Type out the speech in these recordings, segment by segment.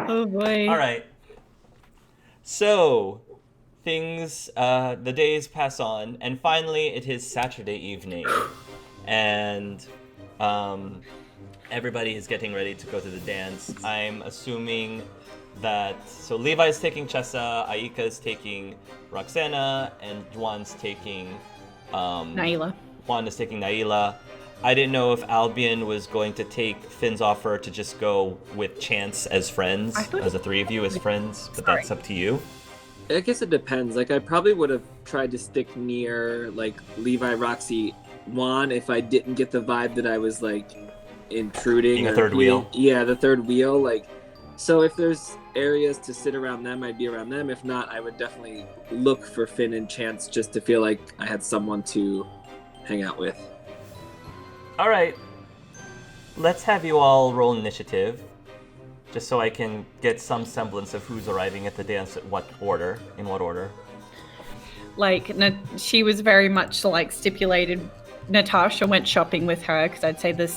Oh boy. All right. So, the days pass on, and finally it is Saturday evening, and um, everybody is getting ready to go to the dance. I'm assuming so Levi's taking Chessa, Aika is taking Roxana, and um, Naila. Juan is taking Naila. I didn't know if Albion was going to take Finn's offer to just go with Chance as I friends, thought as it the three of you as friends, but Sorry. that's up to you. I guess it depends. Like, I probably would have tried to stick near, like, Levi, Roxy, Juan if I didn't get the vibe that I was, like, intruding. Being a or third wheel. Yeah, the third wheel. Like, so if there's areas to sit around them, I'd be around them. If not, I would definitely look for Finn and Chance just to feel like I had someone to hang out with. All right. Let's have you all roll initiative, just so I can get some semblance of who's arriving at the dance in what order. Like, she was very much like stipulated. Natasha went shopping with her because I'd say the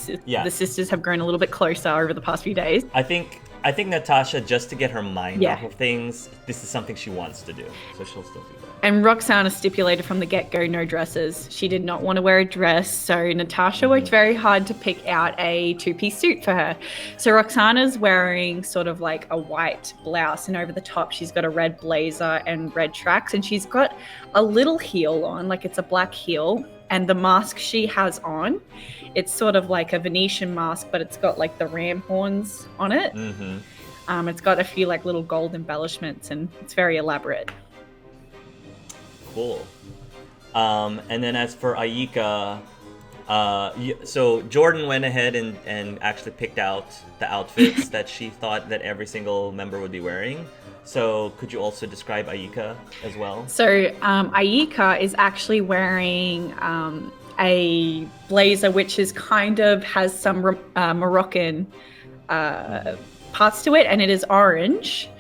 sisters have grown a little bit closer over the past few days. I think Natasha, just to get her mind Yeah. off of things, this is something she wants to do, so she'll still do that. And Roxana stipulated from the get-go no dresses. She did not want to wear a dress, so Natasha worked very hard to pick out a two-piece suit for her. So Roxana's wearing sort of like a white blouse, and over the top she's got a red blazer and red tracks, and she's got a little heel on, like it's a black heel. And the mask she has on, it's sort of like a Venetian mask, but it's got like the ram horns on it. Mm-hmm. It's got a few like little gold embellishments, and it's very elaborate. Cool. And then as for Aika, so Jordan went ahead and actually picked out the outfits that she thought that every single member would be wearing. So could you also describe Aika as well? So Aika is actually wearing a blazer which is kind of has some Moroccan parts to it, and it is orange.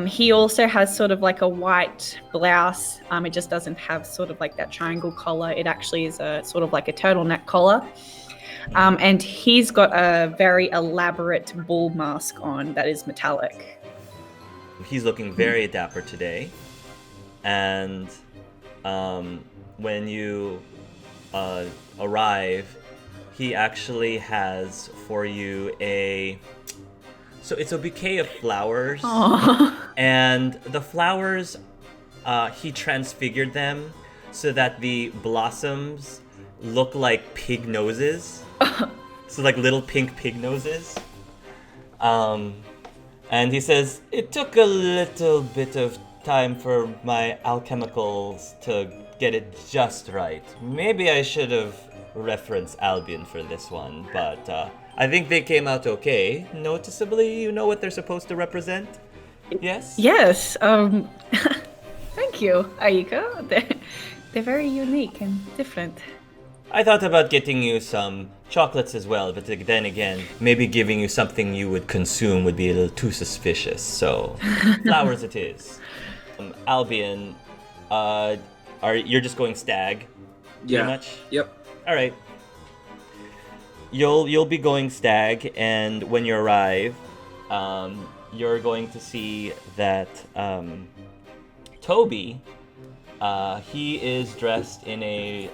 He also has sort of like a white blouse. It just doesn't have sort of like that triangle collar. It actually is a sort of like a turtleneck collar. And he's got a very elaborate bull mask on that is metallic. He's looking very dapper today. And when you arrive, he actually has for you so it's a bouquet of flowers. Aww. And the flowers, he transfigured them so that the blossoms look like pig noses. So like little pink pig noses. And he says, it took a little bit of time for my alchemicals to get it just right. Maybe I should have referenced Albion for this one, but I think they came out okay. Noticeably, you know what they're supposed to represent? Yes? Yes. Thank you, Aika. They're very unique and different. I thought about getting you some chocolates as well, but then again, maybe giving you something you would consume would be a little too suspicious, so flowers it is. Albion, you're just going stag? Yeah. Pretty much? Yep. Alright. You'll be going stag, and when you arrive, you're going to see that Toby, he is dressed in a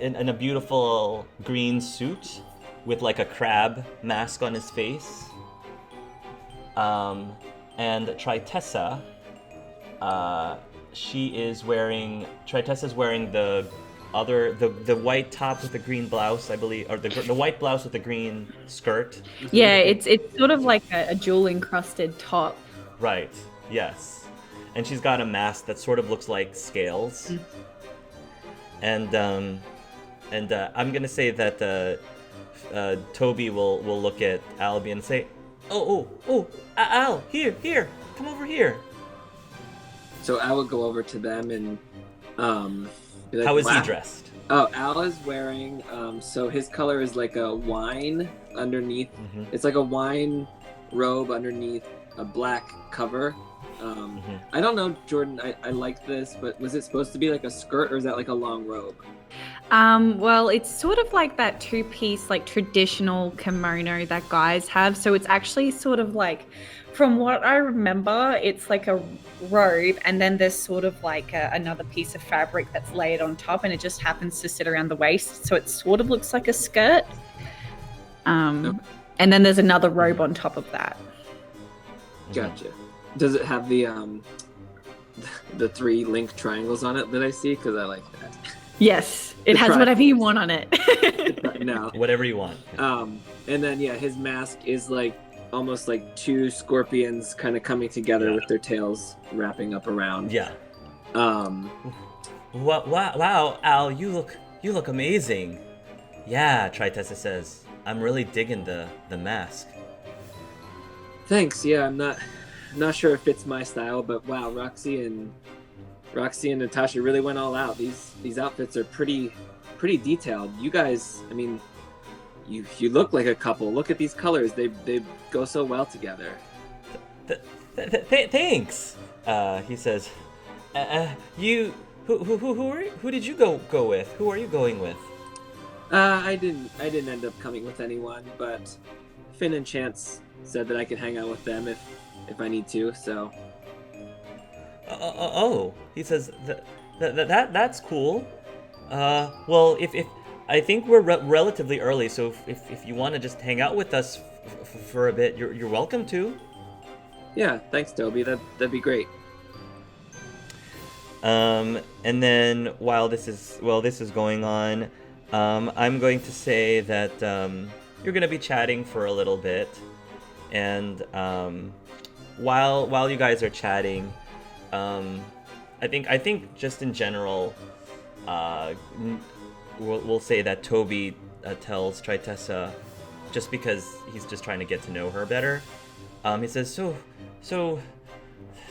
in a beautiful green suit with like a crab mask on his face. And Tritessa, Tritessa's wearing the white top with the green blouse, I believe, or the white blouse with the green skirt. Yeah, it's sort of like a jewel encrusted top. Right. Yes. And she's got a mask that sort of looks like scales. And I'm gonna say that Toby will look at Albion and say, "Oh, Al, here, come over here." So I would go over to them and be like, How is wow. he dressed? Oh, Al is wearing, so his color is like a wine underneath. Mm-hmm. It's like a wine robe underneath a black cover. I don't know, Jordan. I like this, but was it supposed to be like a skirt or is that like a long robe? Well, it's sort of like that two-piece, like traditional kimono that guys have. So it's actually sort of like, from what I remember, it's like a robe, and then there's sort of like another piece of fabric that's layered on top, and it just happens to sit around the waist. So it sort of looks like a skirt. Okay. And then there's another robe on top of that. Gotcha. Does it have the 3 link triangles on it that I see? Because I like that. Yes, it has whatever you want on it. No. Whatever you want. And then his mask is like almost like 2 scorpions kind of coming together with their tails wrapping up around. Yeah. Wow, Wow, Al, you look amazing. Yeah, Tritessa says. I'm really digging the mask. thanks. Yeah, I'm not sure if it's my style, but wow, Roxy and Natasha really went all out. These outfits are pretty detailed. You guys, I mean, you look like a couple. Look at these colors. They go so well together. Thanks. He says. Who did you go with? Who are you going with? I didn't end up coming with anyone, but Finn and Chance said that I could hang out with them if I need to. So. He says that's cool. Well, if I think we're relatively early, so if you want to just hang out with us for a bit, you're welcome to. Yeah, thanks, Toby. That'd be great. And then while this is going on, I'm going to say that you're going to be chatting for a little bit, and while you guys are chatting, I think just in general, we'll say that Toby tells Tritessa, just because he's just trying to get to know her better. He says, so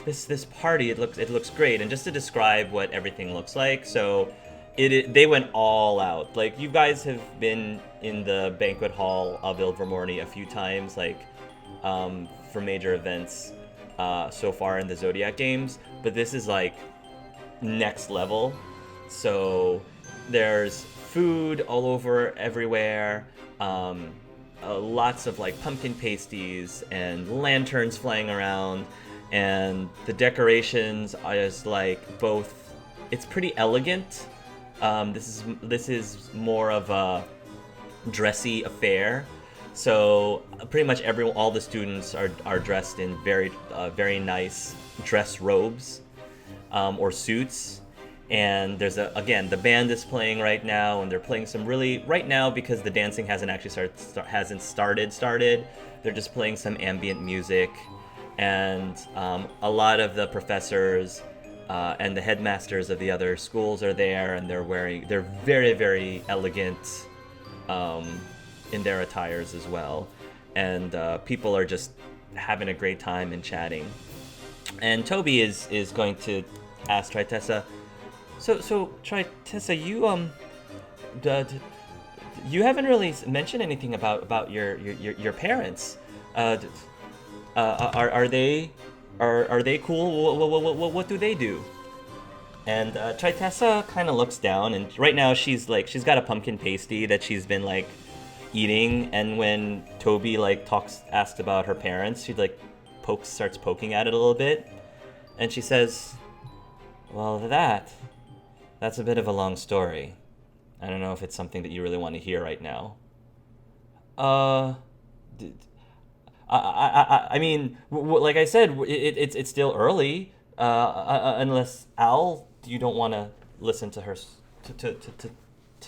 this party, it looks great, and just to describe what everything looks like, so they went all out. Like, you guys have been in the banquet hall of Ilvermorny a few times, like for major events so far in the Zodiac games, but this is like next level. So there's food all over everywhere, lots of like pumpkin pasties and lanterns flying around, and the decorations are just like both, it's pretty elegant. This is more of a dressy affair. So pretty much all the students are dressed in very nice dress robes or suits. And there's the band is playing right now, and they're playing some really, right now, because the dancing hasn't actually started. They're just playing some ambient music, and a lot of the professors and the headmasters of the other schools are there, and they're very, very elegant in their attires as well, and people are just having a great time and chatting. And Toby is going to ask Tritessa, so Tritessa, you haven't really mentioned anything about your parents. Are they cool? What do they do? And Tritessa kind of looks down, and right now she's got a pumpkin pasty that she's been like eating, and when Toby asks about her parents, she starts poking at it a little bit, and she says, well, that's a bit of a long story. I don't know if it's something that you really want to hear right now. I mean, like I said, it's still early. Unless Al, you don't want to listen to her to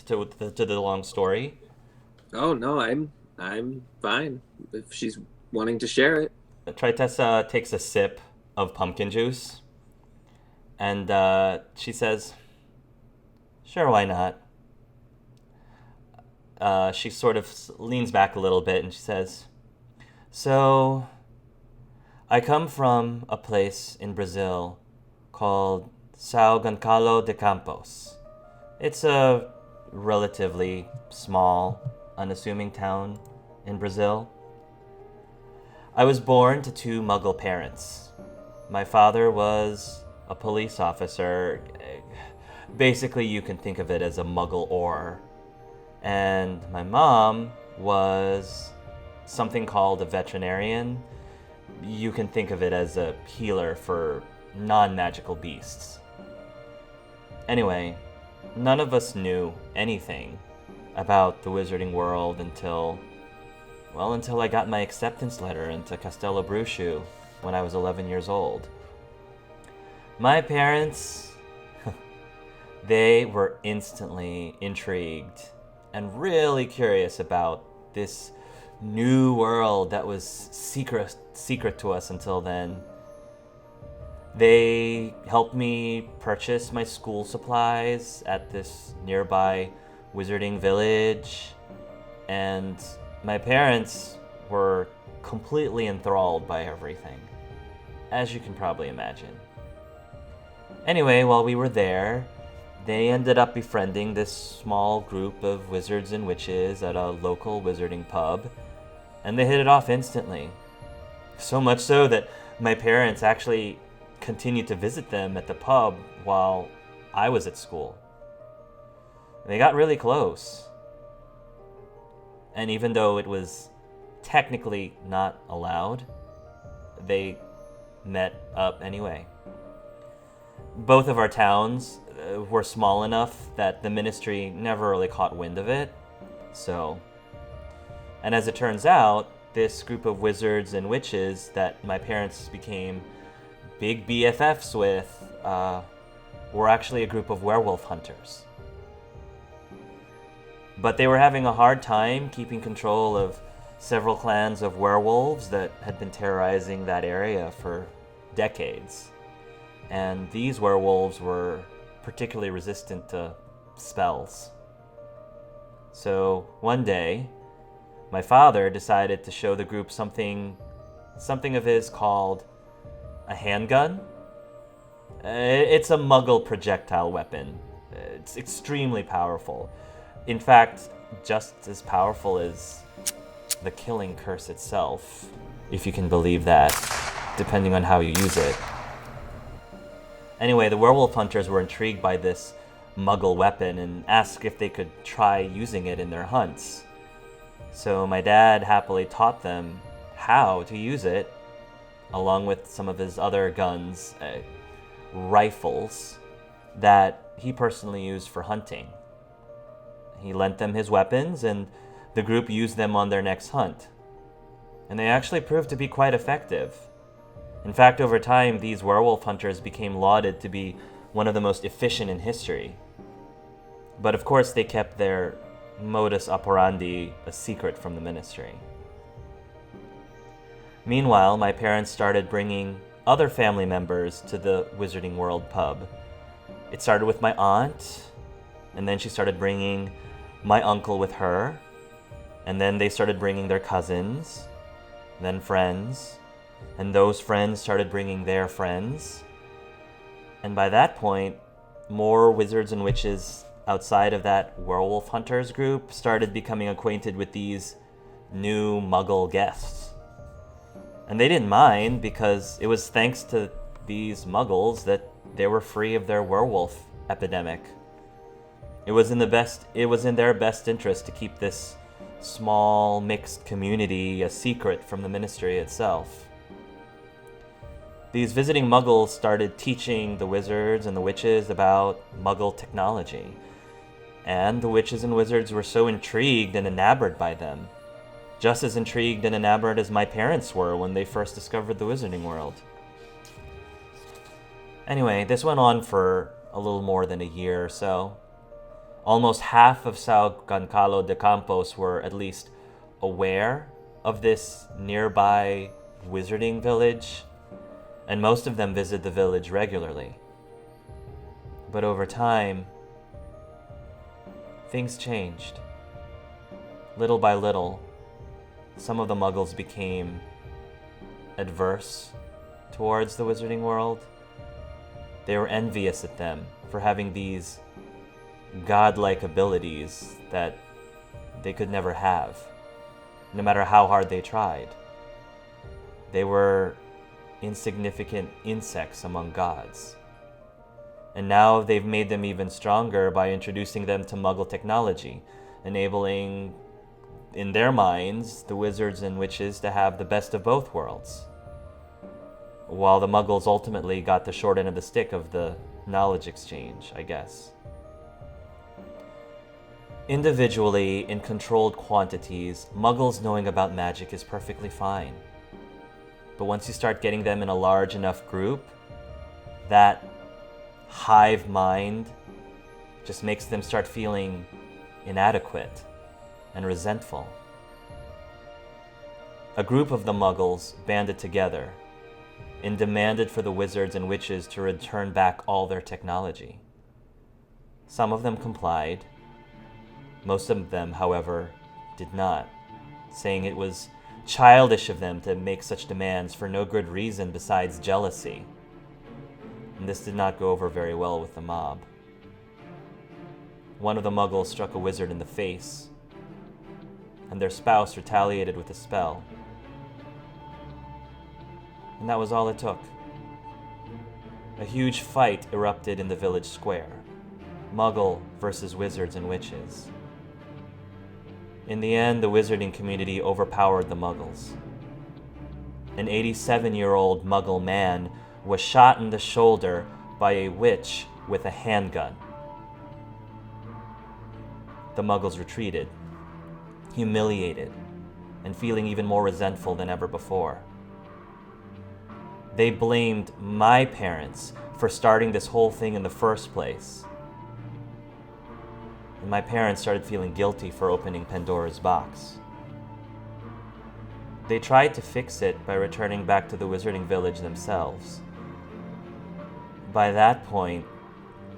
the long story. Oh no, I'm fine if she's wanting to share it. Tritessa takes a sip of pumpkin juice, and she says, "Sure, why not?" She sort of leans back a little bit, and she says, "So, I come from a place in Brazil called São Gonçalo de Campos. It's a relatively small, unassuming town in Brazil. I was born to 2 Muggle parents. My father was a police officer. Basically, you can think of it as a muggle or. And my mom was something called a veterinarian. You can think of it as a healer for non-magical beasts. Anyway, none of us knew anything about the wizarding world until I got my acceptance letter into Castello Brushu when I was 11 years old. My parents, they were instantly intrigued and really curious about this new world that was secret to us until then. They helped me purchase my school supplies at this nearby wizarding village, and my parents were completely enthralled by everything, as you can probably imagine. Anyway, while we were there, they ended up befriending this small group of wizards and witches at a local wizarding pub, and they hit it off instantly. So much so that my parents actually continued to visit them at the pub while I was at school. They got really close. And even though it was technically not allowed, they met up anyway. Both of our towns were small enough that the ministry never really caught wind of it. And as it turns out, this group of wizards and witches that my parents became big BFFs with were actually a group of werewolf hunters. But they were having a hard time keeping control of several clans of werewolves that had been terrorizing that area for decades. And these werewolves were particularly resistant to spells. So one day, my father decided to show the group something of his called a handgun. It's a muggle projectile weapon. It's extremely powerful. In fact, just as powerful as the killing curse itself, if you can believe that, depending on how you use it. Anyway, the werewolf hunters were intrigued by this muggle weapon and asked if they could try using it in their hunts. So my dad happily taught them how to use it, along with some of his other guns, rifles, that he personally used for hunting. He lent them his weapons, and the group used them on their next hunt. And they actually proved to be quite effective. In fact, over time, these werewolf hunters became lauded to be one of the most efficient in history. But of course, they kept their modus operandi a secret from the ministry. Meanwhile, my parents started bringing other family members to the Wizarding World pub. It started with my aunt, and then she started bringing my uncle with her, and then they started bringing their cousins, then friends, and those friends started bringing their friends. And by that point, more wizards and witches outside of that werewolf hunters group started becoming acquainted with these new muggle guests. And they didn't mind, because it was thanks to these muggles that they were free of their werewolf epidemic. It was in their best interest to keep this small mixed community a secret from the ministry itself. These visiting muggles started teaching the wizards and the witches about muggle technology, and the witches and wizards were so intrigued and enamored by them, just as intrigued and enamored as my parents were when they first discovered the wizarding world. Anyway, this went on for a little more than a year or so. Almost half of Sao Goncalo de Campos were at least aware of this nearby wizarding village, and most of them visit the village regularly. But over time, things changed. Little by little, some of the muggles became adverse towards the wizarding world. They were envious at them for having these godlike abilities that they could never have, no matter how hard they tried. They were insignificant insects among gods. And now they've made them even stronger by introducing them to Muggle technology, enabling, in their minds, the wizards and witches to have the best of both worlds. While the Muggles ultimately got the short end of the stick of the knowledge exchange, I guess. Individually, in controlled quantities, Muggles knowing about magic is perfectly fine. But once you start getting them in a large enough group, that hive mind just makes them start feeling inadequate and resentful. A group of the Muggles banded together and demanded for the wizards and witches to return back all their technology. Some of them complied. Most of them, however, did not, saying it was childish of them to make such demands for no good reason besides jealousy. And this did not go over very well with the mob. One of the Muggles struck a wizard in the face, and their spouse retaliated with a spell. And that was all it took. A huge fight erupted in the village square. Muggle versus wizards and witches. In the end, the wizarding community overpowered the Muggles. An 87-year-old Muggle man was shot in the shoulder by a witch with a handgun. The Muggles retreated, humiliated, and feeling even more resentful than ever before. They blamed my parents for starting this whole thing in the first place. And my parents started feeling guilty for opening Pandora's box. They tried to fix it by returning back to the Wizarding Village themselves. By that point,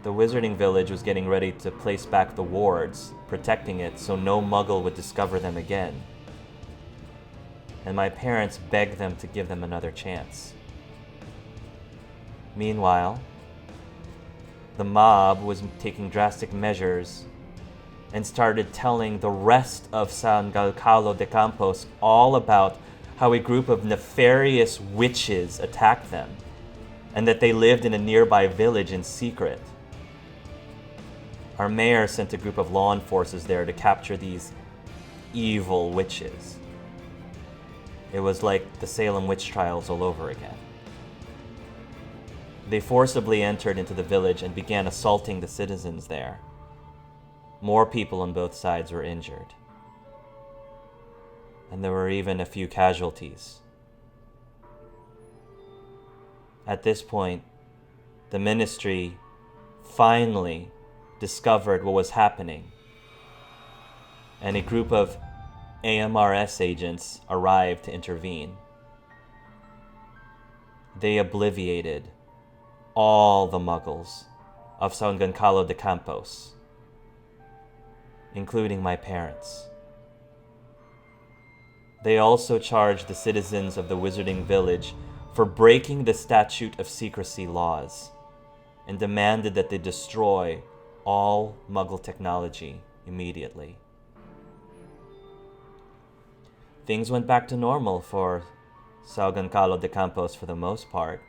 the Wizarding Village was getting ready to place back the wards, protecting it so no Muggle would discover them again. And my parents begged them to give them another chance. Meanwhile, the mob was taking drastic measures and started telling the rest of San Galcalo de Campos all about how a group of nefarious witches attacked them, and that they lived in a nearby village in secret. Our mayor sent a group of law enforcers there to capture these evil witches. It was like the Salem witch trials all over again. They forcibly entered into the village and began assaulting the citizens there. More people on both sides were injured. And there were even a few casualties. At this point, the ministry finally discovered what was happening, and a group of AMRS agents arrived to intervene. They obliviated all the Muggles of San Goncalo de Campos, including my parents. They also charged the citizens of the Wizarding Village for breaking the Statute of Secrecy laws and demanded that they destroy all Muggle technology immediately. Things went back to normal for San Goncalo de Campos for the most part.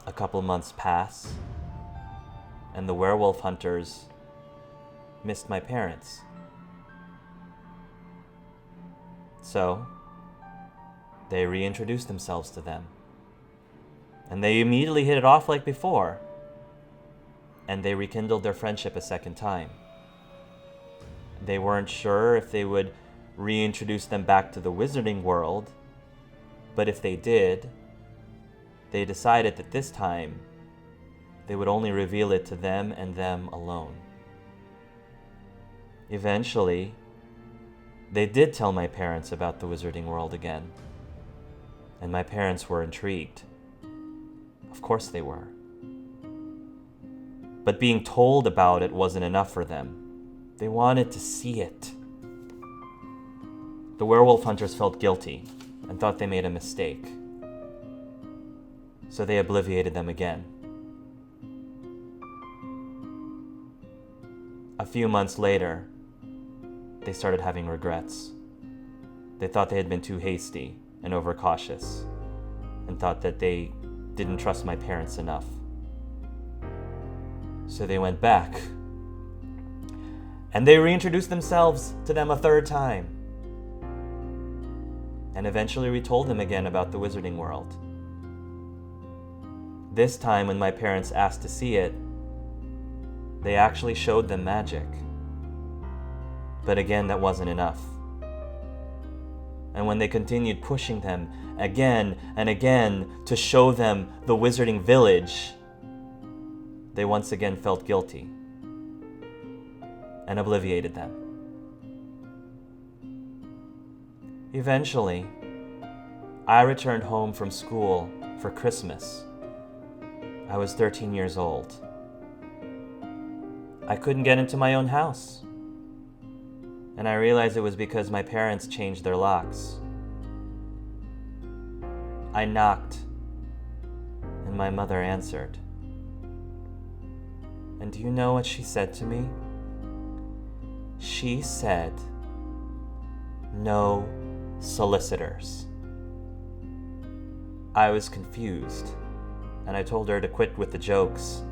A couple months pass, and the werewolf hunters missed my parents. So, they reintroduced themselves to them. And they immediately hit it off like before. And they rekindled their friendship a second time. They weren't sure if they would reintroduce them back to the wizarding world, but if they did, they decided that this time they would only reveal it to them and them alone. Eventually, they did tell my parents about the wizarding world again, and my parents were intrigued. Of course they were. But being told about it wasn't enough for them. They wanted to see it. The werewolf hunters felt guilty and thought they made a mistake. So they obliviated them again. A few months later, they started having regrets. They thought they had been too hasty and overcautious, and thought that they didn't trust my parents enough. So they went back, and they reintroduced themselves to them a third time. And eventually we told them again about the Wizarding World. This time, when my parents asked to see it, they actually showed them magic. But again, that wasn't enough. And when they continued pushing them again and again to show them the Wizarding Village, they once again felt guilty and obliviated them. Eventually, I returned home from school for Christmas. I was 13 years old. I couldn't get into my own house. And I realized it was because my parents changed their locks. I knocked, and my mother answered. And do you know what she said to me? She said, "No solicitors." I was confused, and I told her to quit with the jokes.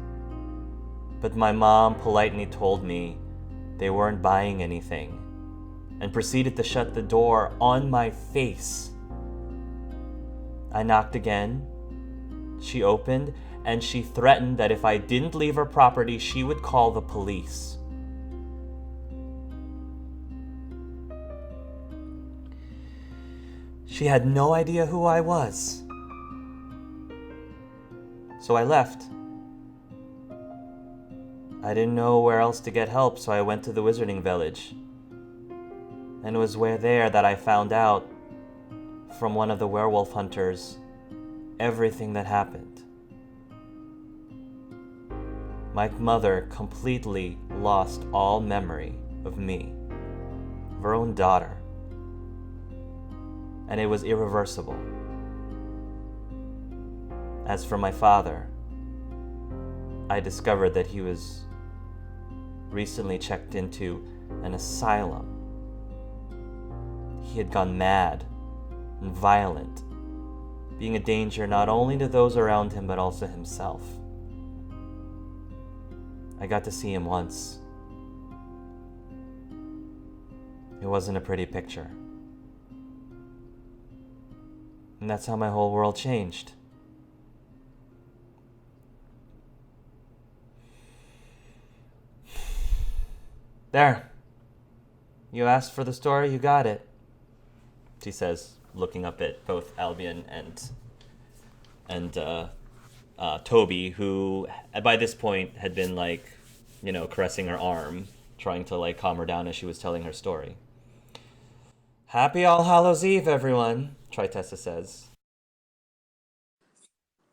But my mom politely told me they weren't buying anything, and proceeded to shut the door on my face. I knocked again. She opened, and she threatened that if I didn't leave her property, she would call the police. She had no idea who I was. So I left. I didn't know where else to get help, so I went to the Wizarding Village. And it was there that I found out from one of the werewolf hunters everything that happened. My mother completely lost all memory of me, of her own daughter. And it was irreversible. As for my father, I discovered that he was recently checked into an asylum. He had gone mad and violent, being a danger not only to those around him but also himself. I got to see him once. It wasn't a pretty picture. And that's how my whole world changed. There. You asked for the story, you got it. She says, looking up at both Albion and Toby, who by this point had been caressing her arm, trying to calm her down as she was telling her story. Happy All Hallows Eve, everyone, Tritessa says.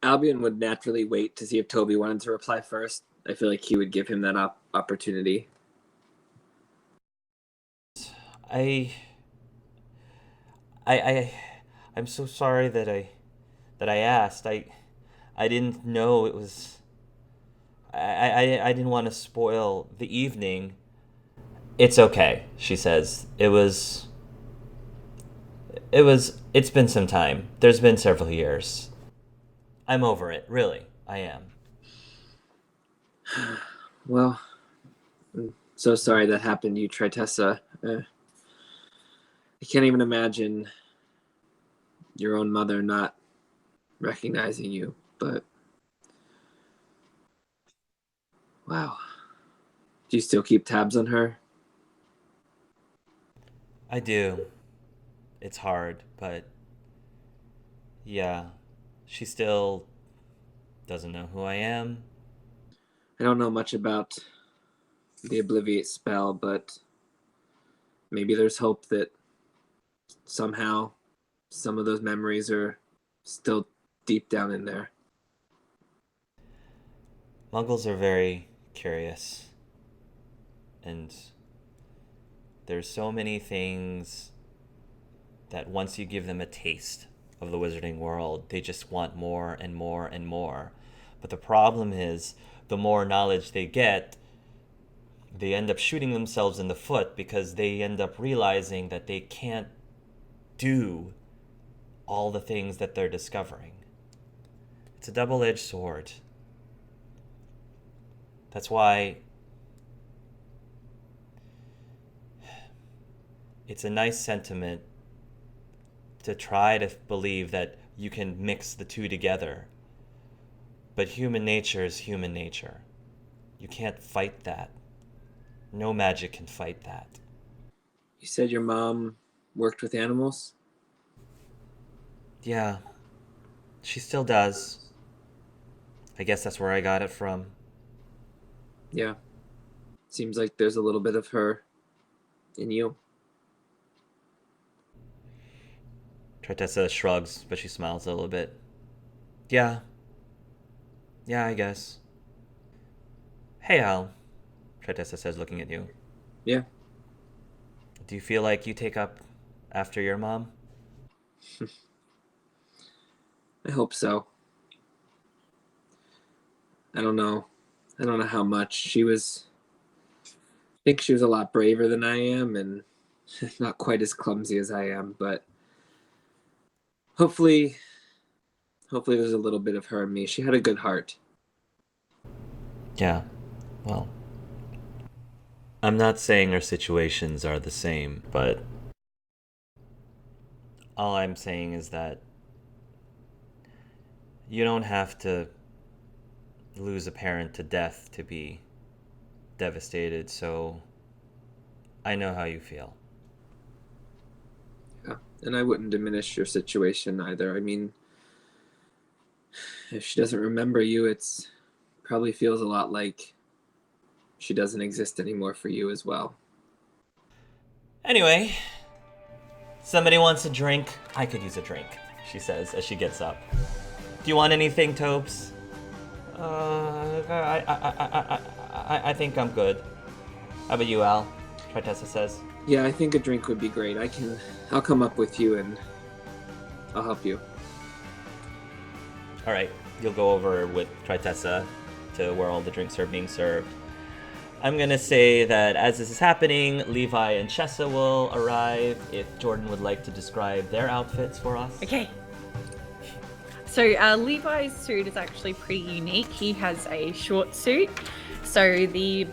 Albion would naturally wait to see if Toby wanted to reply first. I feel like he would give him that opportunity. I'm so sorry that I asked. I didn't know it was. I didn't want to spoil the evening. It's okay, she says. It's been some time. There's been several years. I'm over it, really. I am. Well, I'm so sorry that happened to you, Tritessa. I can't even imagine your own mother not recognizing you, but wow. Do you still keep tabs on her? I do. It's hard, but yeah, she still doesn't know who I am. I don't know much about the Obliviate spell, but maybe there's hope that somehow some of those memories are still deep down in there. Muggles are very curious, and there's so many things that once you give them a taste of the Wizarding World, they just want more and more and more. But the problem is, the more knowledge they get, they end up shooting themselves in the foot because they end up realizing that they can't do all the things that they're discovering. It's a double-edged sword. That's why it's a nice sentiment to try to believe that you can mix the two together. But human nature is human nature. You can't fight that. No magic can fight that. You said your mom worked with animals? Yeah, she still does. I guess that's where I got it from. Yeah. Seems like there's a little bit of her in you. Tritessa shrugs, but she smiles a little bit. Yeah. Yeah, I guess. Hey, Al, Tritessa says, looking at you. Yeah. Do you feel like you take up after your mom? I hope so. I don't know. I don't know how much. I think she was a lot braver than I am and not quite as clumsy as I am, but hopefully there's a little bit of her in me. She had a good heart. Yeah. Well, I'm not saying our situations are the same, but all I'm saying is that you don't have to lose a parent to death to be devastated, so I know how you feel. Yeah. And I wouldn't diminish your situation either. I mean, if she doesn't remember you, it's probably feels a lot like she doesn't exist anymore for you as well. Anyway, somebody wants a drink? I could use a drink, she says as she gets up. Do you want anything, Topes? I think I'm good. How about you, Al? Tritessa says. Yeah, I think a drink would be great. I'll come up with you and I'll help you. All right, you'll go over with Tritessa to where all the drinks are being served. I'm gonna say that as this is happening, Levi and Chessa will arrive. If Jordan would like to describe their outfits for us. Okay. So Levi's suit is actually pretty unique. He has a short suit. So he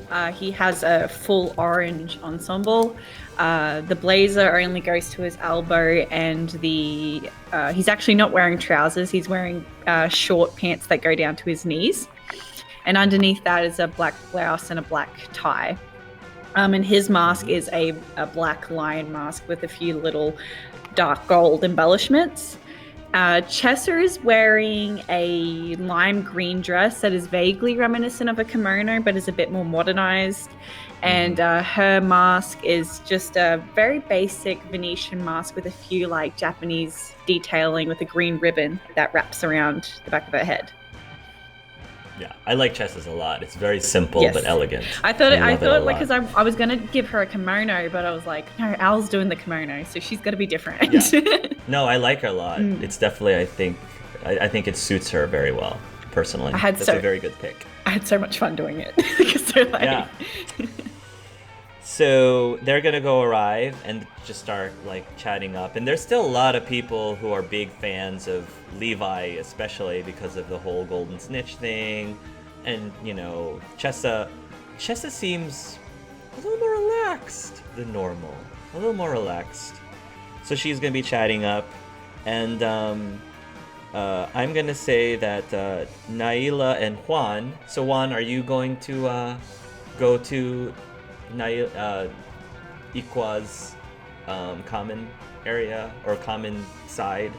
has a full orange ensemble. The blazer only goes to his elbow, and he's actually not wearing trousers. He's wearing short pants that go down to his knees. And underneath that is a black blouse and a black tie. And his mask is a black lion mask with a few little dark gold embellishments. Chessa is wearing a lime green dress that is vaguely reminiscent of a kimono, but is a bit more modernized. And her mask is just a very basic Venetian mask with a few like Japanese detailing with a green ribbon that wraps around the back of her head. Yeah, I like Chessa's a lot. It's very simple but elegant. I thought like because I was gonna give her a kimono, but I was like, no, Al's doing the kimono, so she's got to be different. Yeah. No, I like her a lot. It's definitely I think it suits her very well. Personally, that's a very good pick. I had so much fun doing it because they're like. Yeah. So they're gonna go arrive and just start like chatting up, and there's still a lot of people who are big fans of Levi, especially because of the whole golden snitch thing, and you know, Chessa seems a little more relaxed than normal, a little more relaxed. So she's gonna be chatting up, and I'm gonna say that Naila and Juan. So Juan, are you going to go to Ikwa's common area or common side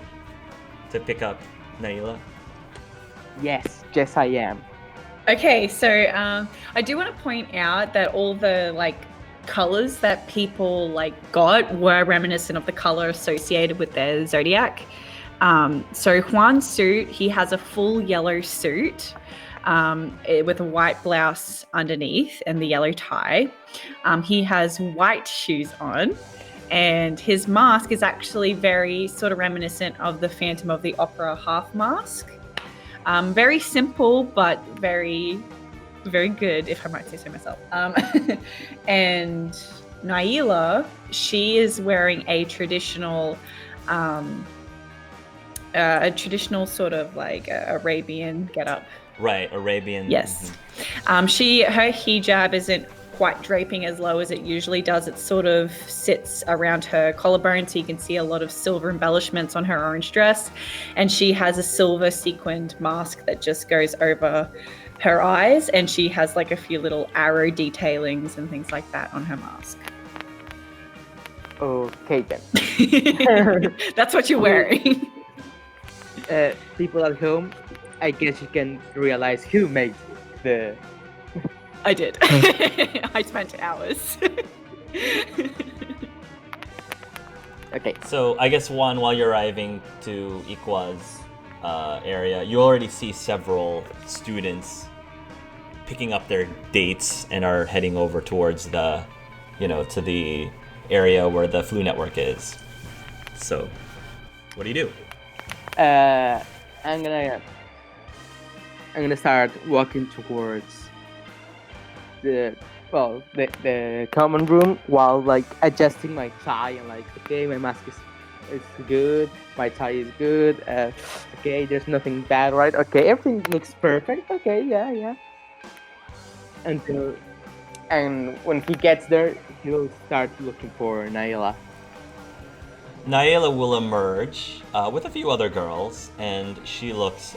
to pick up Naila? Yes, I am. Okay, so I do want to point out that all the like colors that people like got were reminiscent of the color associated with their zodiac. So Juan's suit, he has a full yellow suit with a white blouse underneath and the yellow tie. He has white shoes on, and his mask is actually very sort of reminiscent of the Phantom of the Opera half mask. Very simple, but very, very good, if I might say so myself. And Naila, she is wearing a traditional A traditional sort of like Arabian getup. Right, Arabian. Yes. Her hijab isn't quite draping as low as it usually does. It sort of sits around her collarbone, so you can see a lot of silver embellishments on her orange dress. And she has a silver sequined mask that just goes over her eyes, and she has like a few little arrow detailings and things like that on her mask. Okay then. That's what you're wearing. People at home, I guess you can realize who made the. I did. I spent hours. Okay. So I guess Juan, while you're arriving to Ikwa's area, you already see several students picking up their dates and are heading over towards the, to the area where the flu network is. So, what do you do? I'm gonna start walking towards the common room while like adjusting my tie and like, okay, my mask is good, my tie is good, okay, there's nothing bad, right? Okay, everything looks perfect. Okay, yeah. And when he gets there, he'll start looking for Naila. Naila will emerge with a few other girls, and she looks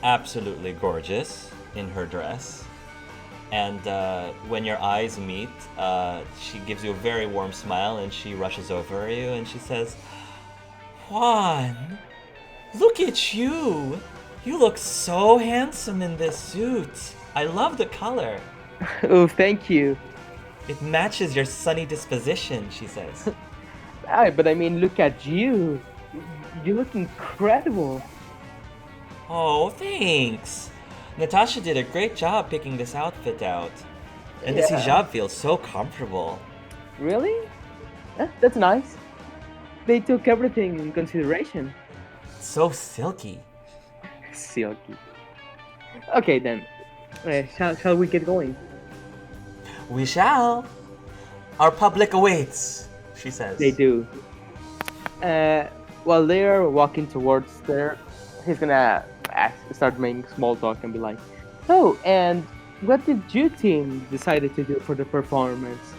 absolutely gorgeous in her dress. And when your eyes meet, she gives you a very warm smile, and she rushes over you and she says, "Juan, look at you! You look so handsome in this suit. I love the color. Oh, thank you. It matches your sunny disposition," she says. But I mean, look at you. You look incredible. Oh, thanks. Natasha did a great job picking this outfit out. And this Yeah. hijab feels so comfortable. Really? That's nice. They took everything in consideration. So silky. Silky. Okay then. Shall we get going? We shall. Our public awaits, she says. They do. While they're walking towards there, he's gonna start making small talk and be like, "Oh, and what did your team decided to do for the performance?"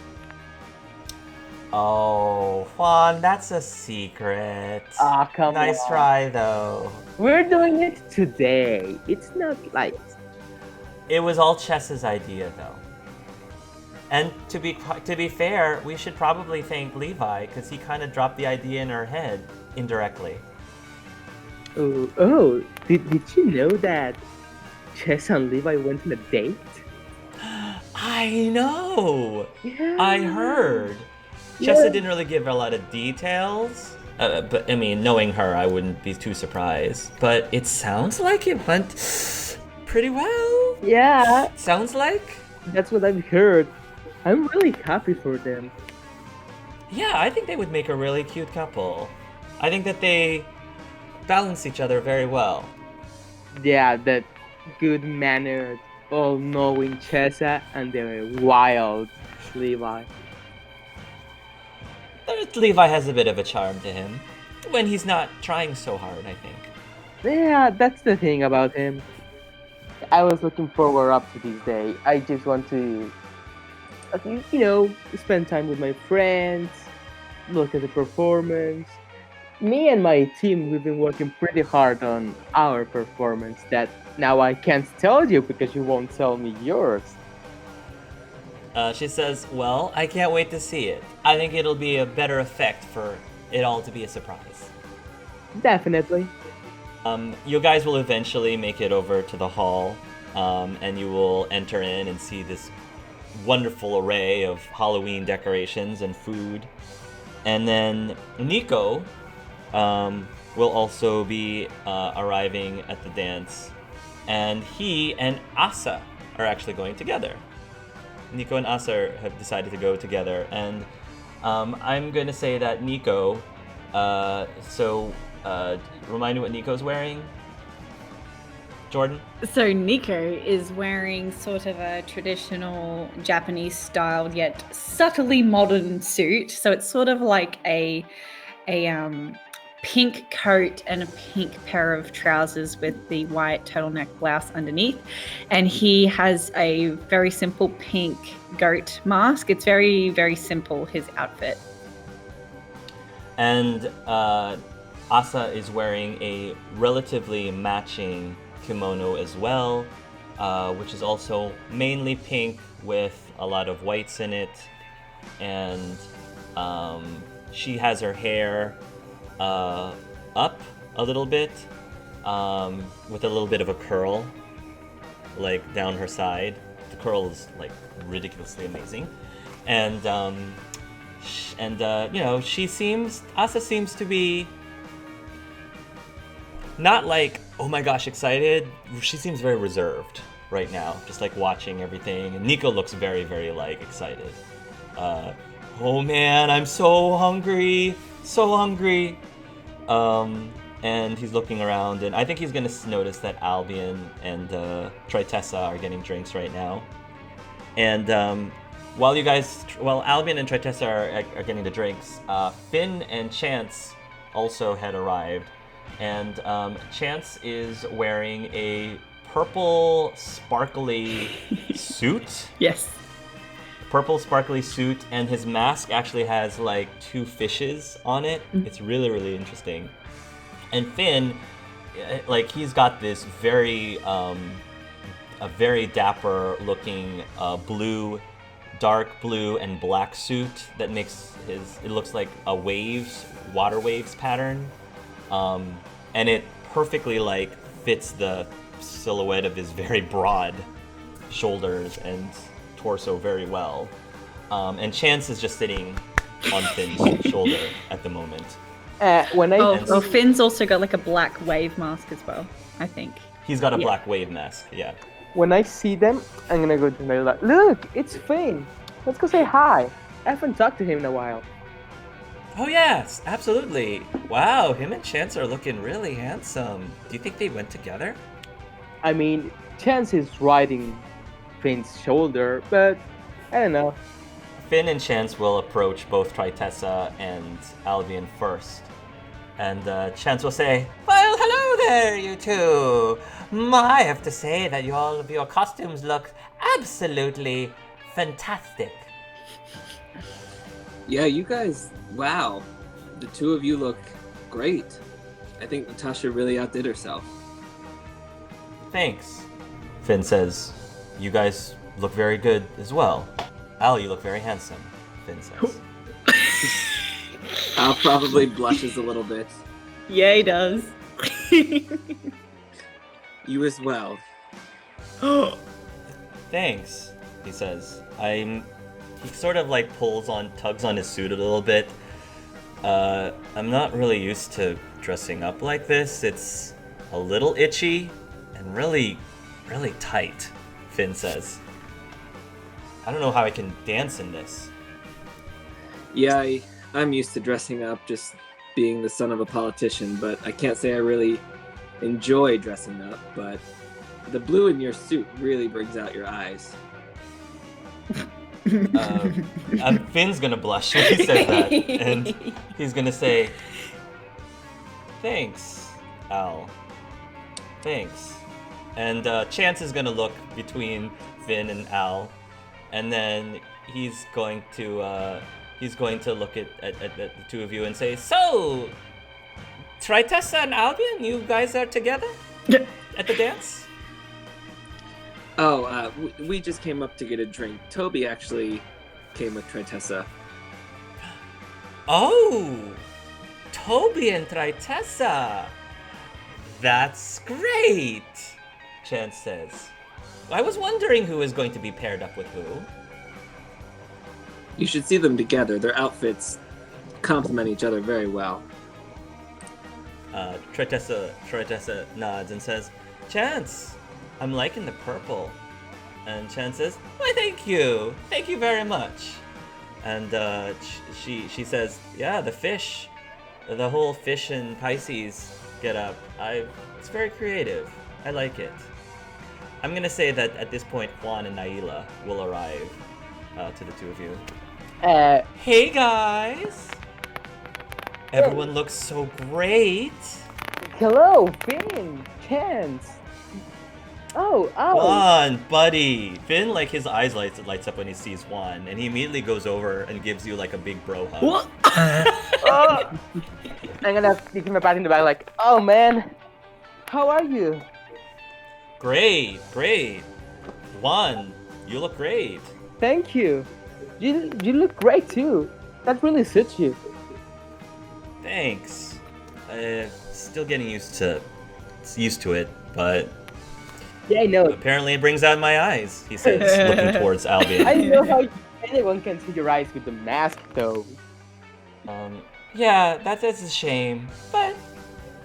Oh, Juan, that's a secret. Ah, come Nice on. try, though. We're doing it today. It's not like It was all Chess's idea, though. And to be fair, we should probably thank Levi, because he kind of dropped the idea in our head, indirectly. Oh, did you know that Chess and Levi went on a date? I know! Yeah. I heard. Yeah. Chessa didn't really give a lot of details. But, I mean, knowing her, I wouldn't be too surprised. But it sounds like it went pretty well. Yeah, Sounds like. that's what I've heard. I'm really happy for them. Yeah, I think they would make a really cute couple. I think that they balance each other very well. Yeah, that good-mannered, all-knowing Chessa and the wild Levi. Levi has a bit of a charm to him. When he's not trying so hard, I think. Yeah, that's the thing about him. I was looking forward up to this day. I just want to, spend time with my friends, look at the performance. Me and my team, we've been working pretty hard on our performance that now I can't tell you because you won't tell me yours. She says, "Well, I can't wait to see it. I think it'll be a better effect for it all to be a surprise." Definitely. You guys will eventually make it over to the hall, and you will enter in and see this wonderful array of Halloween decorations and food. And then Nico will also be arriving at the dance, and he and Asa are actually going together. Nico and Asa have decided to go together, and I'm going to say that Nico, remind me what Nico's wearing? Jordan? So Nico is wearing sort of a traditional Japanese styled yet subtly modern suit. So it's sort of like a pink coat and a pink pair of trousers with the white turtleneck blouse underneath. And he has a very simple pink goat mask. It's very, very simple, his outfit. And Asa is wearing a relatively matching kimono as well, which is also mainly pink with a lot of whites in it. And she has her hair up a little bit, with a little bit of a curl, like down her side. The curl is like ridiculously amazing, and you know, Asa seems to be not like, oh my gosh, excited. She seems very reserved right now, just like watching everything. And Nico looks very, very like excited. Oh man, I'm so hungry, so hungry. And he's looking around, and I think he's gonna notice that Albion and Tritessa are getting drinks right now. And while Albion and Tritessa are getting the drinks, Finn and Chance also had arrived. And Chance is wearing a purple sparkly suit. Yes. Purple sparkly suit, and his mask actually has like 2 fishes on it. It's really, really interesting. And Finn, like, he's got this very a very dapper looking dark blue and black suit that makes it looks like a water waves pattern, and it perfectly like fits the silhouette of his very broad shoulders and torso very well. And Chance is just sitting on Finn's shoulder at the moment. Finn's also got like a black wave mask as well, I think. He's got a black wave mask, yeah. When I see them, I'm gonna go to them like, look, it's Finn. Let's go say hi. I haven't talked to him in a while. Oh yes, absolutely. Wow, him and Chance are looking really handsome. Do you think they went together? I mean, Chance is riding Finn's shoulder, but I don't know. Finn and Chance will approach both Tritessa and Albion first. And Chance will say, well, hello there, you two. I have to say that all of your costumes look absolutely fantastic. Yeah, you guys, wow. The two of you look great. I think Natasha really outdid herself. Thanks. Finn says, you guys look very good as well. Al, you look very handsome, Finn says. Al probably blushes a little bit. Yeah, he does. You as well. Thanks, he says. He sort of like tugs on his suit a little bit. I'm not really used to dressing up like this. It's a little itchy and really, really tight, Finn says. I don't know how I can dance in this. Yeah, I'm used to dressing up, just being the son of a politician, but I can't say I really enjoy dressing up, but the blue in your suit really brings out your eyes. Finn's gonna blush when he says that, and he's gonna say, thanks, Al. Thanks. And Chance is gonna look between Finn and Al, and then he's going to look at the two of you and say, so, Tritessa and Albion, you guys are together at the dance? Oh, we just came up to get a drink. Toby actually came with Tritessa. Oh, Toby and Tritessa. That's great, Chance says. I was wondering who is going to be paired up with who. You should see them together. Their outfits complement each other very well. Tritessa nods and says, Chance, I'm liking the purple. And Chance says, why, thank you. Thank you very much. And she says, yeah, the whole fish and Pisces get up. It's very creative. I like it. I'm going to say that at this point, Juan and Naila will arrive to the two of you. Hey, guys. Everyone looks so great. Hello, Finn, Chance. Oh. Juan, buddy. Finn, like, his eyes lights up when he sees Juan, and he immediately goes over and gives you like a big bro hug. What? Oh. I'm gonna give him a pat in the back, like, oh man, how are you? Great. Juan, you look great. Thank you. You look great too. That really suits you. Thanks. Still getting used to it, but Yeah, I know. apparently it brings out my eyes, he says, looking towards Albion. I know how anyone can see your eyes with the mask, though. Yeah, that's a shame, but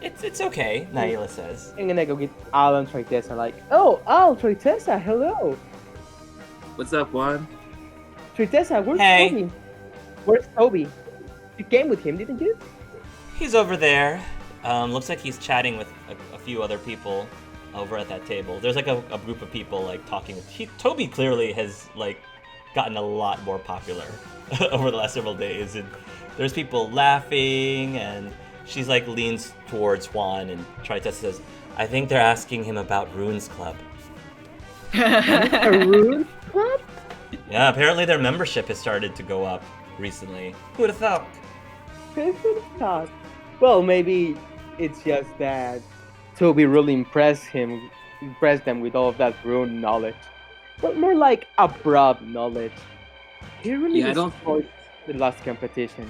it's okay, Naila says. I'm gonna go get Al and Tritessa, like, oh, Al, Tritessa, hello. What's up, Juan? Tritessa, where's Hey. Toby? Where's Toby? You came with him, didn't you? He's over there. Looks like he's chatting with a few other people over at that table. There's like a group of people like talking. Toby clearly has like gotten a lot more popular over the last several days, and there's people laughing, and she's like leans towards Juan, and Tritessa says, "I think they're asking him about Runes Club." A rune club? Yeah, apparently their membership has started to go up recently. Who would have thought? Who would have thought? Well, maybe it's just that Toby really impressed them with all of that rune knowledge. But more like a broad knowledge. He really Yeah, I don't- destroyed the last competition.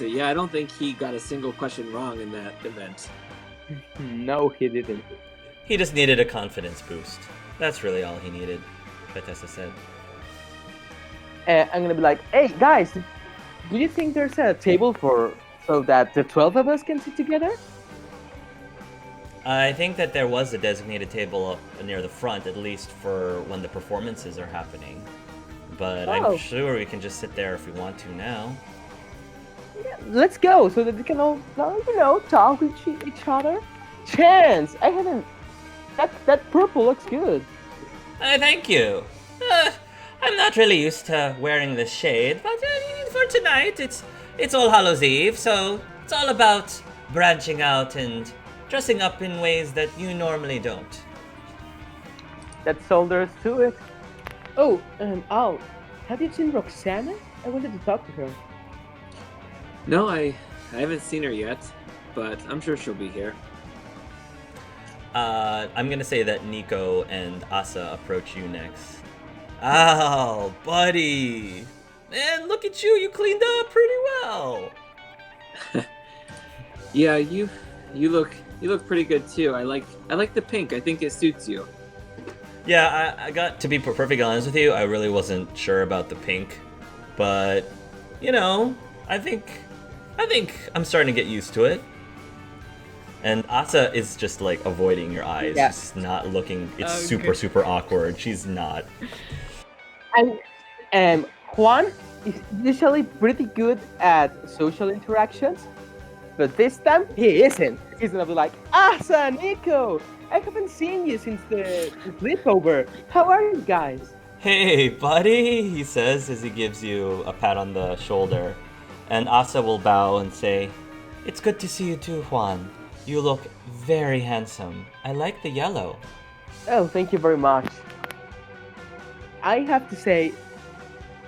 Yeah, I don't think he got a single question wrong in that event. No, he didn't. He just needed a confidence boost. That's really all he needed, Tessa said. I'm gonna be like, hey guys, do you think there's a table so that the 12 of us can sit together? I think that there was a designated table up near the front, at least for when the performances are happening. But Oh. I'm sure we can just sit there if we want to now. Yeah, let's go so that we can all, talk with each other. Chance, I haven't. That purple looks good. Thank you. I'm not really used to wearing this shade, but for tonight, it's All Hallows Eve, so it's all about branching out and dressing up in ways that you normally don't. That's all there is to it. Oh, Al, have you seen Roxana? I wanted to talk to her. No, I haven't seen her yet, but I'm sure she'll be here. I'm gonna say that Nico and Asa approach you next. Oh, buddy! Man, look at you! You cleaned up pretty well. Yeah, you look pretty good too. I like the pink. I think it suits you. Yeah, I got to be perfectly honest with you. I really wasn't sure about the pink, but I think I'm starting to get used to it. And Asa is just like avoiding your eyes. Yeah. She's not looking. It's Okay. super awkward. She's not. And Juan is usually pretty good at social interactions, but this time he isn't. He's gonna be like, Asa, Nico, I haven't seen you since the sleepover. How are you guys? Hey, buddy, he says as he gives you a pat on the shoulder. And Asa will bow and say, "It's good to see you too, Juan. You look very handsome. I like the yellow." Oh, thank you very much. I have to say,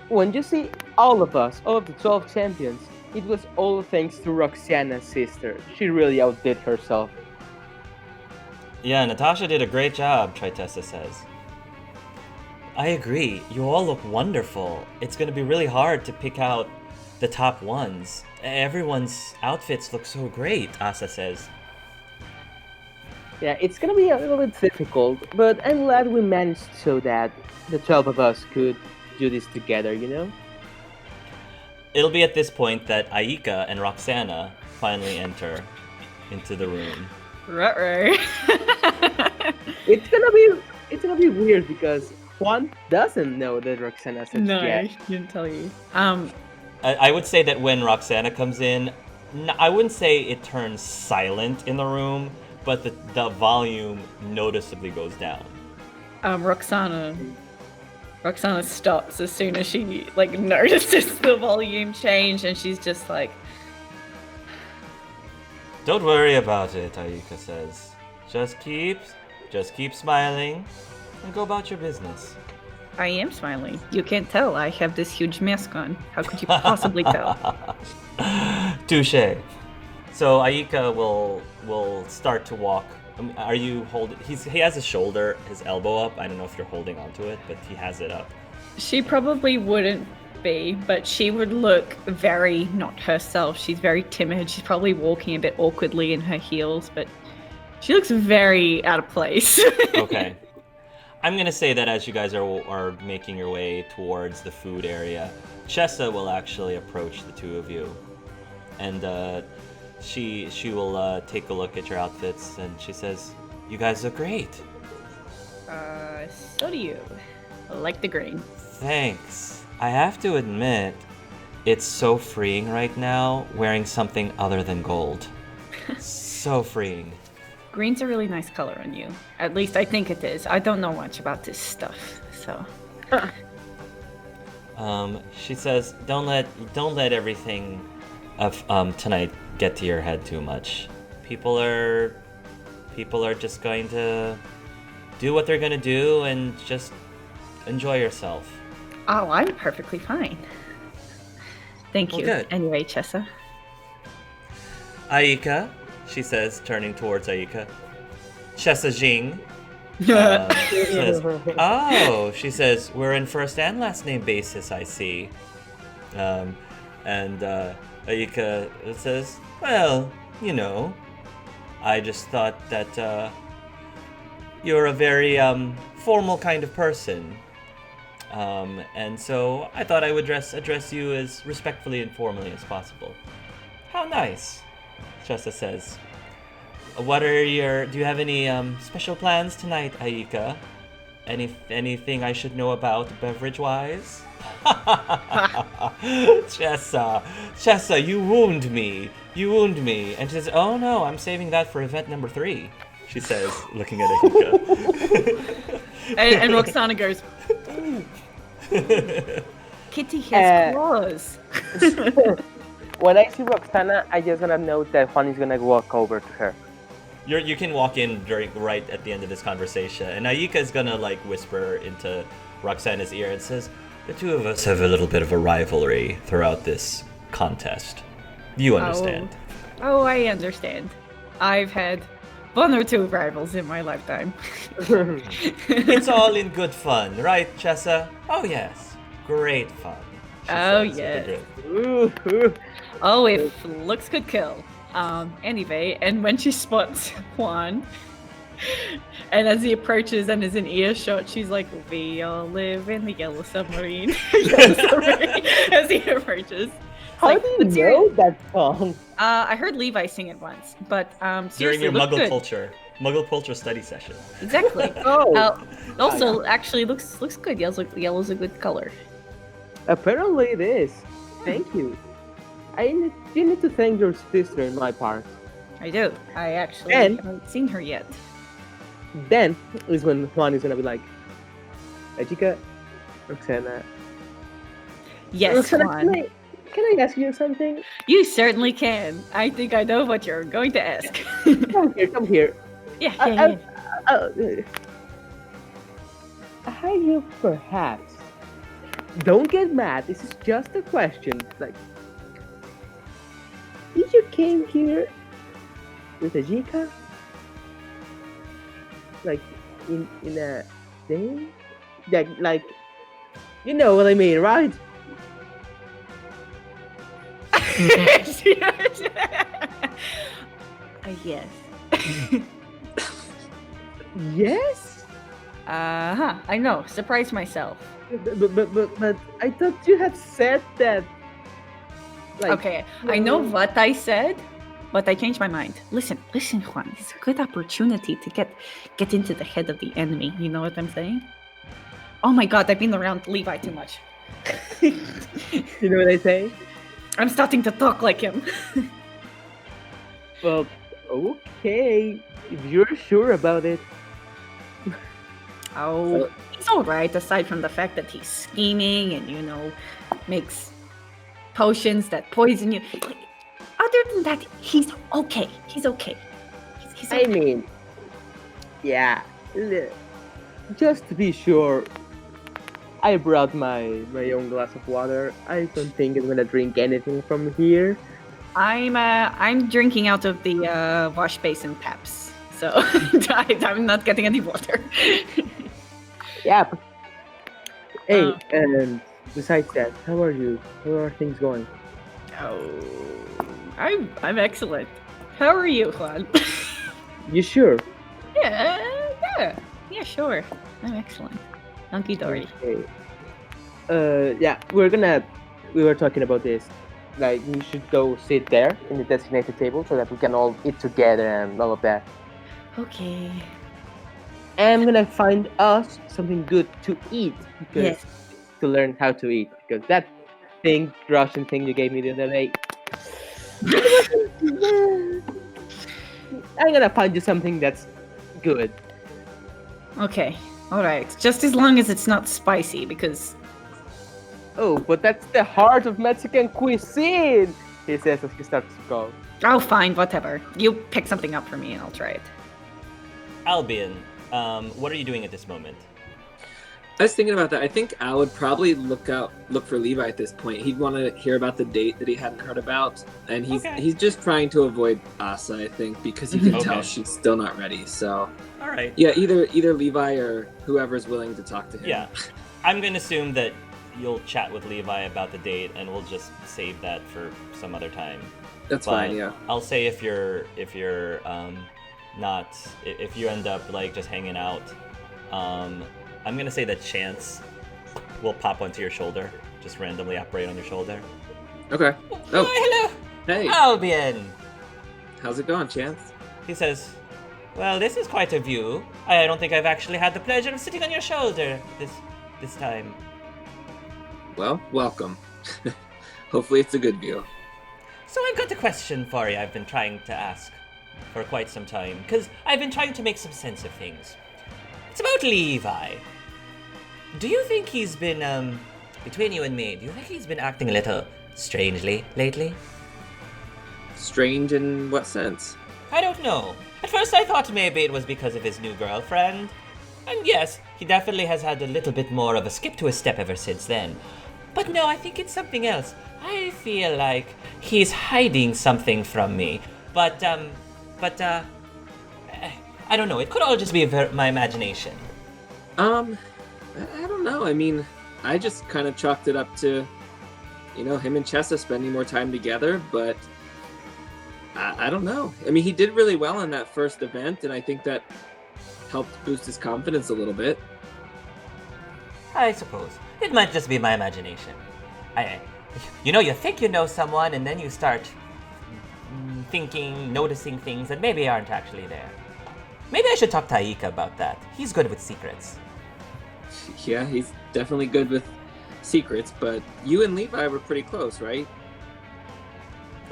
when you see all of us, all of the 12 champions, it was all thanks to Roxana's sister. She really outdid herself. Yeah, Natasha did a great job, Tritessa says. I agree. You all look wonderful. It's going to be really hard to pick out the top ones. Everyone's outfits look so great, Asa says. Yeah, it's gonna be a little bit difficult, but I'm glad we managed so that the 12 of us could do this together, It'll be at this point that Aika and Roxana finally enter into the room. Ruh-roh. It's gonna be weird because Juan doesn't know that Roxana said No, yet. I didn't tell you. I would say that when Roxana comes in, I wouldn't say it turns silent in the room, but the volume noticeably goes down. Roxana stops as soon as she notices the volume change, and she's just like, Don't worry about it, Aika says. Just keep smiling and go about your business. I am smiling. You can't tell. I have this huge mask on. How could you possibly tell? Touche. So Aika will start to walk. Are you holding? He has his elbow up. I don't know if you're holding onto it, but he has it up. She probably wouldn't be, but she would look very not herself. She's very timid. She's probably walking a bit awkwardly in her heels, but she looks very out of place. Okay. I'm gonna say that as you guys are making your way towards the food area, Chessa will actually approach the two of you, and she will take a look at your outfits, and she says, "You guys look great." So do you. Like the green. Thanks. I have to admit, it's so freeing right now wearing something other than gold. So freeing. Green's a really nice color on you. At least I think it is. I don't know much about this stuff, so. She says, "Don't let everything of tonight get to your head too much. People are just going to do what they're gonna do and just enjoy yourself." Oh, I'm perfectly fine. Thank you. Good. Anyway, Chessa. Aika, she says, turning towards Aika. Chessa Jing. Says, "Oh," she says, "we're in first and last name basis, I see." And Aika says, "Well, you know, I just thought that you're a very formal kind of person. And so I thought I would address you as respectfully and formally as possible." "How nice," Chessa says. Do you have any special plans tonight, Aika? Anything I should know about beverage-wise? Chessa, you wound me. And she says, "Oh no, I'm saving that for event number 3, she says, looking at Aika. and Roxana goes, Kitty has claws. When I see Roxana, I just gonna note that Juan is gonna walk over to her. You can walk in right at the end of this conversation, and Aika is gonna like whisper into Roxana's ear and says, "The two of us have a little bit of a rivalry throughout this contest. You understand?" Oh, I understand. I've had 1 or 2 rivals in my lifetime. It's all in good fun, right, Chessa? "Oh yes, great fun." she Oh, says with a yes. grin. Oh, if looks could kill. Anyway, and when she spots Juan, and as he approaches and is in earshot, she's like, "We all live in the yellow submarine." As he approaches. How Like, do you "What's know that song? I heard Levi sing it once, but During seriously, your looked good. Muggle culture study session. Exactly. Oh, Also, actually, looks good. Yellow's a good color. apparently it is. Thank you. You need to thank your sister in my part. I do. I actually And- haven't seen her yet. Then is when Juan is gonna be like, Ajika, Roxana. Yes, Roxana, Juan. can I ask you something? You certainly can. I think I know what you're going to ask. Come here. Yeah. Yeah. Have you perhaps? Don't get mad. This is just a question. Like, did you came here with Ajika? Like, in a thing? Like, you know what I mean, right? Yes. Yes. I know. Surprised myself. But I thought you had said that. Like, Okay, I know what I said, but I changed my mind. Listen, Juan. It's a good opportunity to get into the head of the enemy. You know what I'm saying? Oh my God, I've been around Levi too much. You know what I say? I'm starting to talk like him. Well, okay. If you're sure about it. Oh, he's all right. Aside from the fact that he's scheming and makes potions that poison you. other than that, he's okay. He's okay. He's I okay. mean, yeah. Just to be sure, I brought my own glass of water. I don't think I'm gonna drink anything from here. I'm drinking out of the wash basin taps, so I'm not getting any water. Yeah. But, hey, Oh. and besides that, how are you? How are things going? Oh, I'm excellent. How are you, Juan? You sure? yeah, sure. I'm excellent. Hunky dory. Okay. Yeah, we were talking about this. Like, we should go sit there in the designated table so that we can all eat together and all of that. Okay. And I'm gonna find us something good to eat because Yes. to learn how to eat because that Russian thing you gave me the other day. I'm gonna find you something that's good. Okay. All right. Just as long as it's not spicy, because Oh, but that's the heart of Mexican cuisine, he says as he starts to go. oh, fine, whatever. You pick something up for me, and I'll try it. Albion, what are you doing at this moment? I was thinking about that. I think Al would probably look for Levi at this point. He'd want to hear about the date that he hadn't heard about, and he's just trying to avoid Asa, I think, because he can tell she's still not ready. So, All right. yeah, either Levi or whoever's willing to talk to him. Yeah, I'm gonna assume that you'll chat with Levi about the date, and we'll just save that for some other time. That's But fine. Yeah. I'll say if you end up like just hanging out, I'm gonna say that Chance will pop onto your shoulder, just randomly operate on your shoulder. Okay. Oh, hello, hey, Albion. how's it going, Chance? He says, "Well, this is quite a view. I don't think I've actually had the pleasure of sitting on your shoulder this time." Well, welcome. Hopefully, it's a good view. So I've got a question for you I've been trying to ask for quite some time, because I've been trying to make some sense of things. It's about Levi. Do you think he's been, between you and me, do you think he's been acting a little strangely lately? Strange in what sense? I don't know. At first I thought maybe it was because of his new girlfriend. And yes, he definitely has had a little bit more of a skip to his step ever since then. But no, I think it's something else. I feel like he's hiding something from me. But I don't know. It could all just be my imagination. I don't know. I mean, I just kind of chalked it up to, him and Chessa spending more time together, but I don't know. I mean, he did really well in that first event, and I think that helped boost his confidence a little bit. I suppose. It might just be my imagination. You think you know someone, and then you start noticing things that maybe aren't actually there. Maybe I should talk to Aika about that. He's good with secrets. Yeah, he's definitely good with secrets, but you and Levi were pretty close, right?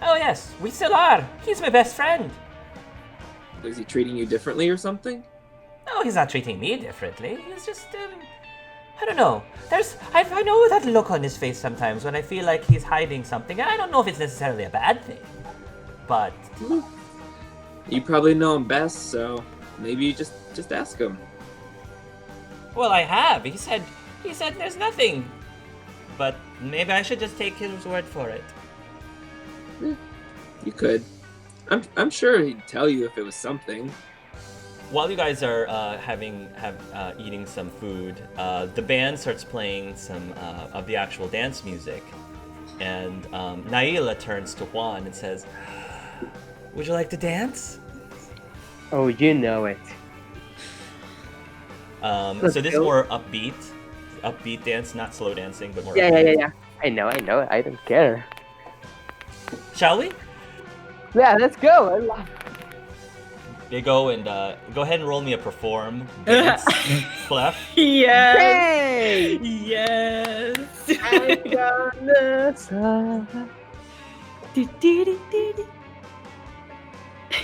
Oh yes, we still are. He's my best friend. Is he treating you differently or something? No, he's not treating me differently. He's just, I don't know. I know that look on his face sometimes when I feel like he's hiding something, and I don't know if it's necessarily a bad thing. But You probably know him best, so maybe you just ask him. well, I have. He said there's nothing. But maybe I should just take his word for it. You could. I'm sure he'd tell you if it was something. While you guys are eating some food, the band starts playing some of the actual dance music, and Naila turns to Juan and says, "Would you like to dance?" Oh, you know it. So this is more upbeat dance, not slow dancing, but more. Yeah. I know. I don't care. Shall we? Yeah, let's go. They go and go ahead and roll me a perform dance, Clef. Yes. Hey! Yes. I'm gonna survive.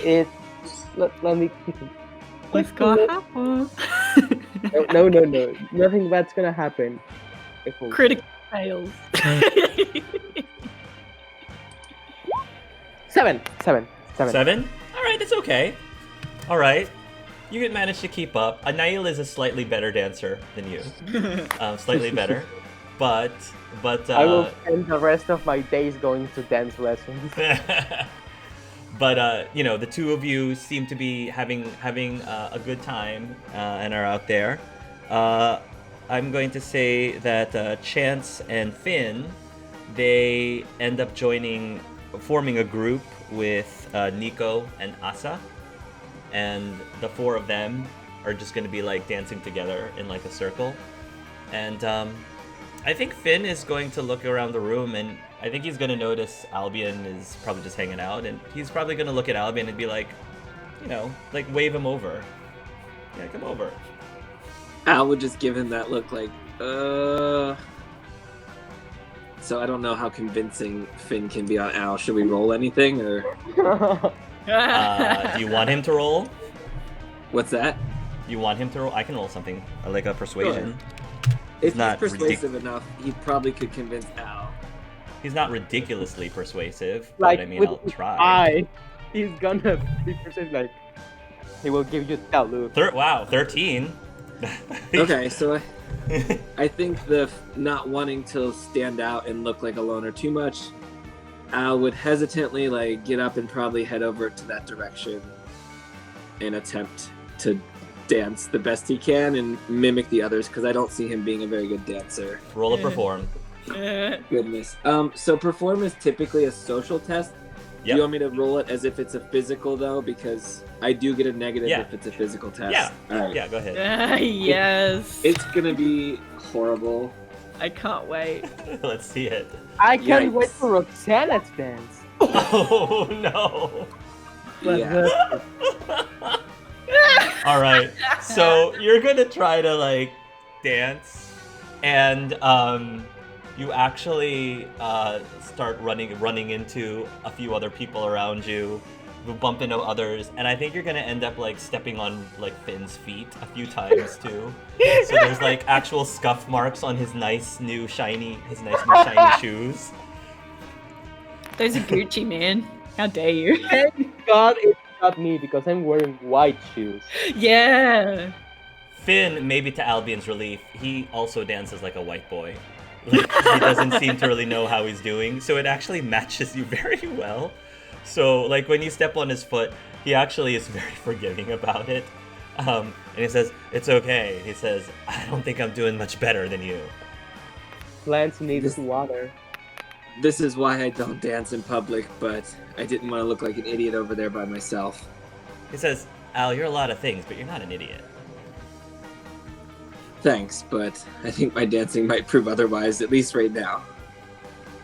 It's let me. What's gonna happen? No. Nothing bad's gonna happen. Critical fails. 7. 7? Alright, that's okay. Alright. You could manage to keep up. Anail is a slightly better dancer than you. Slightly better. But I will spend the rest of my days going to dance lessons. But you know, the two of you seem to be having a good time and are out there. I'm going to say that Chance and Finn, they end up forming a group with Nico and Asa, and the four of them are just going to be like dancing together in like a circle. And I think Finn is going to look around the room, and I think he's going to notice Albion is probably just hanging out, and he's probably going to look at Albion and be like, you know, like wave him over. Yeah, come over. Al would just give him that look like, So I don't know how convincing Finn can be on Al. Should we roll anything, or Do you want him to roll? what's that? You want him to roll? I can roll something, like a persuasion. If not he's persuasive enough, he probably could convince Al. He's not ridiculously persuasive, but Like, I mean, with I'll his try. eye, he's gonna be perceived like he will give you that look. Wow, 13. Okay, so I think the not wanting to stand out and look like a loner too much, Al would hesitantly like get up and probably head over to that direction and attempt to dance the best he can and mimic the others, because I don't see him being a very good dancer. Roll a perform. Goodness. So perform is typically a social test. Do Yep. you want me to roll it as if it's a physical though? Because I do get a negative Yeah. if it's a physical test. Yeah. All right. Yeah, go ahead. Yes. It's gonna be horrible. I can't wait. Let's see it. I can't Yikes. wait for Roxanna's dance. Oh no. Yeah. All right. So you're gonna try to like dance, and you actually start running into a few other people around you. You bump into others, and I think you're gonna end up like stepping on like Finn's feet a few times too. So there's like actual scuff marks on his nice new shiny shoes. Those are Gucci, man. How dare you? Thank God it's not me because I'm wearing white shoes. Yeah. Finn, maybe to Albion's relief, he also dances like a white boy. Like, he doesn't seem to really know how he's doing, so it actually matches you very well. So, like, when you step on his foot, he actually is very forgiving about it. And he says, "It's okay." He says, "I don't think I'm doing much better than you." Plants needs water. This is why I don't dance in public, but I didn't want to look like an idiot over there by myself. He says, "Al, you're a lot of things, but you're not an idiot." Thanks, but I think my dancing might prove otherwise, at least right now.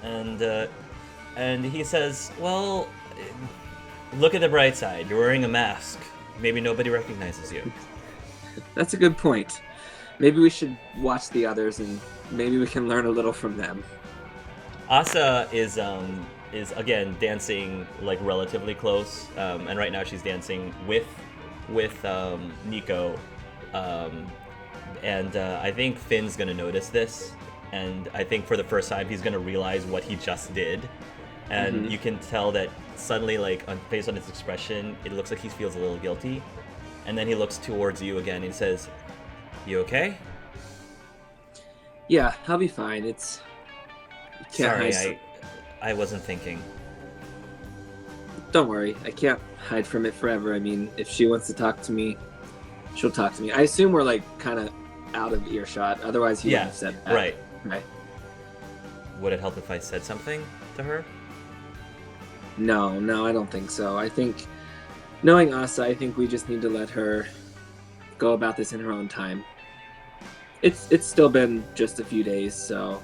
And he says, "Well, look at the bright side. You're wearing a mask. Maybe nobody recognizes you." That's a good point. Maybe we should watch the others and maybe we can learn a little from them. Asa is again dancing like relatively close, and right now she's dancing with Nico, and I think Finn's gonna notice this, and I think for the first time he's gonna realize what he just did, and you can tell that suddenly, like based on his expression, it looks like he feels a little guilty, and then he looks towards you again and he says, "You okay?" Yeah, I'll be fine. It's... Sorry, I wasn't thinking. Don't worry, I can't hide from it forever. I mean, if she wants to talk to me, she'll talk to me. I assume we're like kind of out of earshot. Otherwise, he wouldn't have said that. Right. Right. Would it help if I said something to her? No, I don't think so. I think, knowing Asa, I think we just need to let her go about this in her own time. It's still been just a few days, so,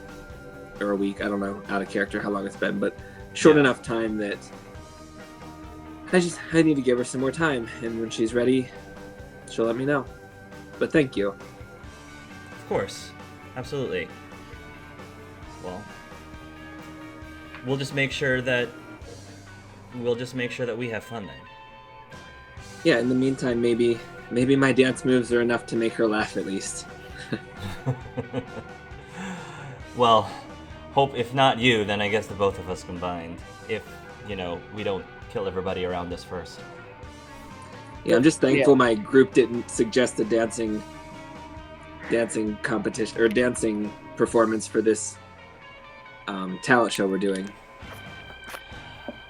or a week. I don't know, out of character how long it's been, but short enough time that I need to give her some more time, and when she's ready, she'll let me know. But thank you. Of course. Absolutely. Well, we'll just make sure that we have fun then. Yeah, in the meantime, maybe my dance moves are enough to make her laugh at least. Well, hope if not you, then I guess the both of us combined. If we don't kill everybody around us first. Yeah, I'm just thankful my group didn't suggest a dancing competition or dancing performance for this talent show we're doing.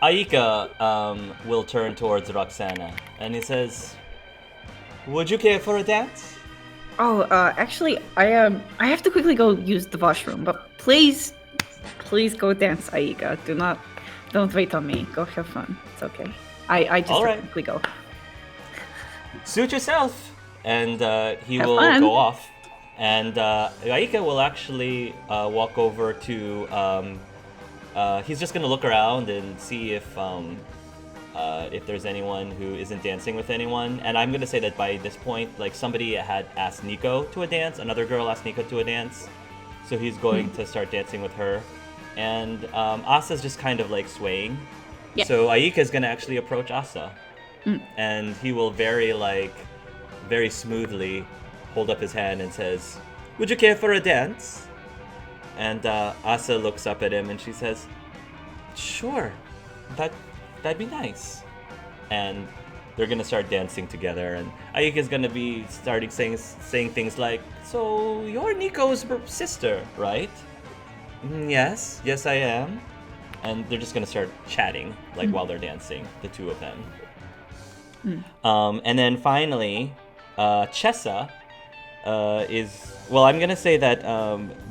Aika will turn towards Roxana and he says, "Would you care for a dance?" Oh, actually, I have to quickly go use the washroom, but please go dance, Aika. Don't wait on me. Go have fun. It's okay. I just All have right. to quickly go. Suit yourself. And he Have will fun. go off. And Aika will actually walk over to... he's just going to look around and see if there's anyone who isn't dancing with anyone. And I'm going to say that by this point, like, somebody had asked Nico to a dance. Another girl asked Nico to a dance. So he's going to start dancing with her. And Asa's just kind of like swaying. Yeah. So Aika is going to actually approach Asa. Mm. And he will very smoothly hold up his hand and says, "Would you care for a dance?" And Asa looks up at him and she says, "Sure, that'd be nice." And they're gonna start dancing together, and Ayuka's gonna be starting saying things like, "So you're Nico's sister, right?" Yes, I am." And they're just gonna start chatting while they're dancing, the two of them. And then finally, Chessa I'm gonna say that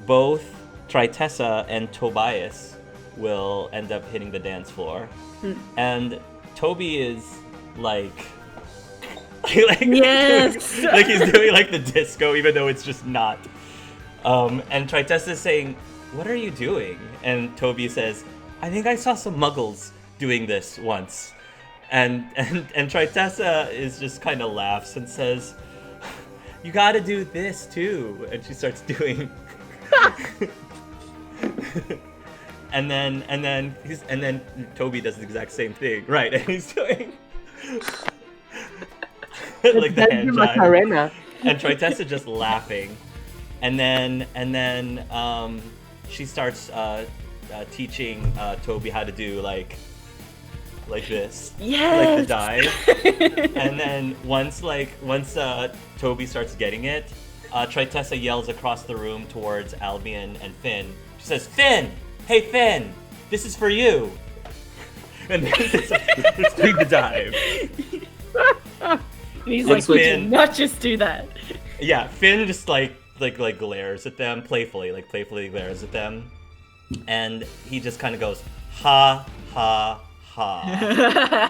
both Tritessa and Tobias will end up hitting the dance floor. And Toby is like Yes! like he's doing like the disco, even though it's just not. And Tritessa is saying, "What are you doing?" And Toby says, "I think I saw some muggles doing this once." And Tritessa is just kind of laughs and says, "You gotta do this too." And she starts doing and then Toby does the exact same thing, right? And he's doing like the hand jive. Macarena. And Tritessa just laughing. And then she starts teaching Toby how to do like this, Yes! like the dive. And then once Toby starts getting it, Tritessa yells across the room towards Albion and Finn. She says, "Finn! Hey Finn! This is for you!" And then it's doing the dive. And he's Looks like, Finn- "Do not just do that." Yeah, Finn just like glares at them playfully glares at them. And he just kind of goes, "Ha, ha, ha."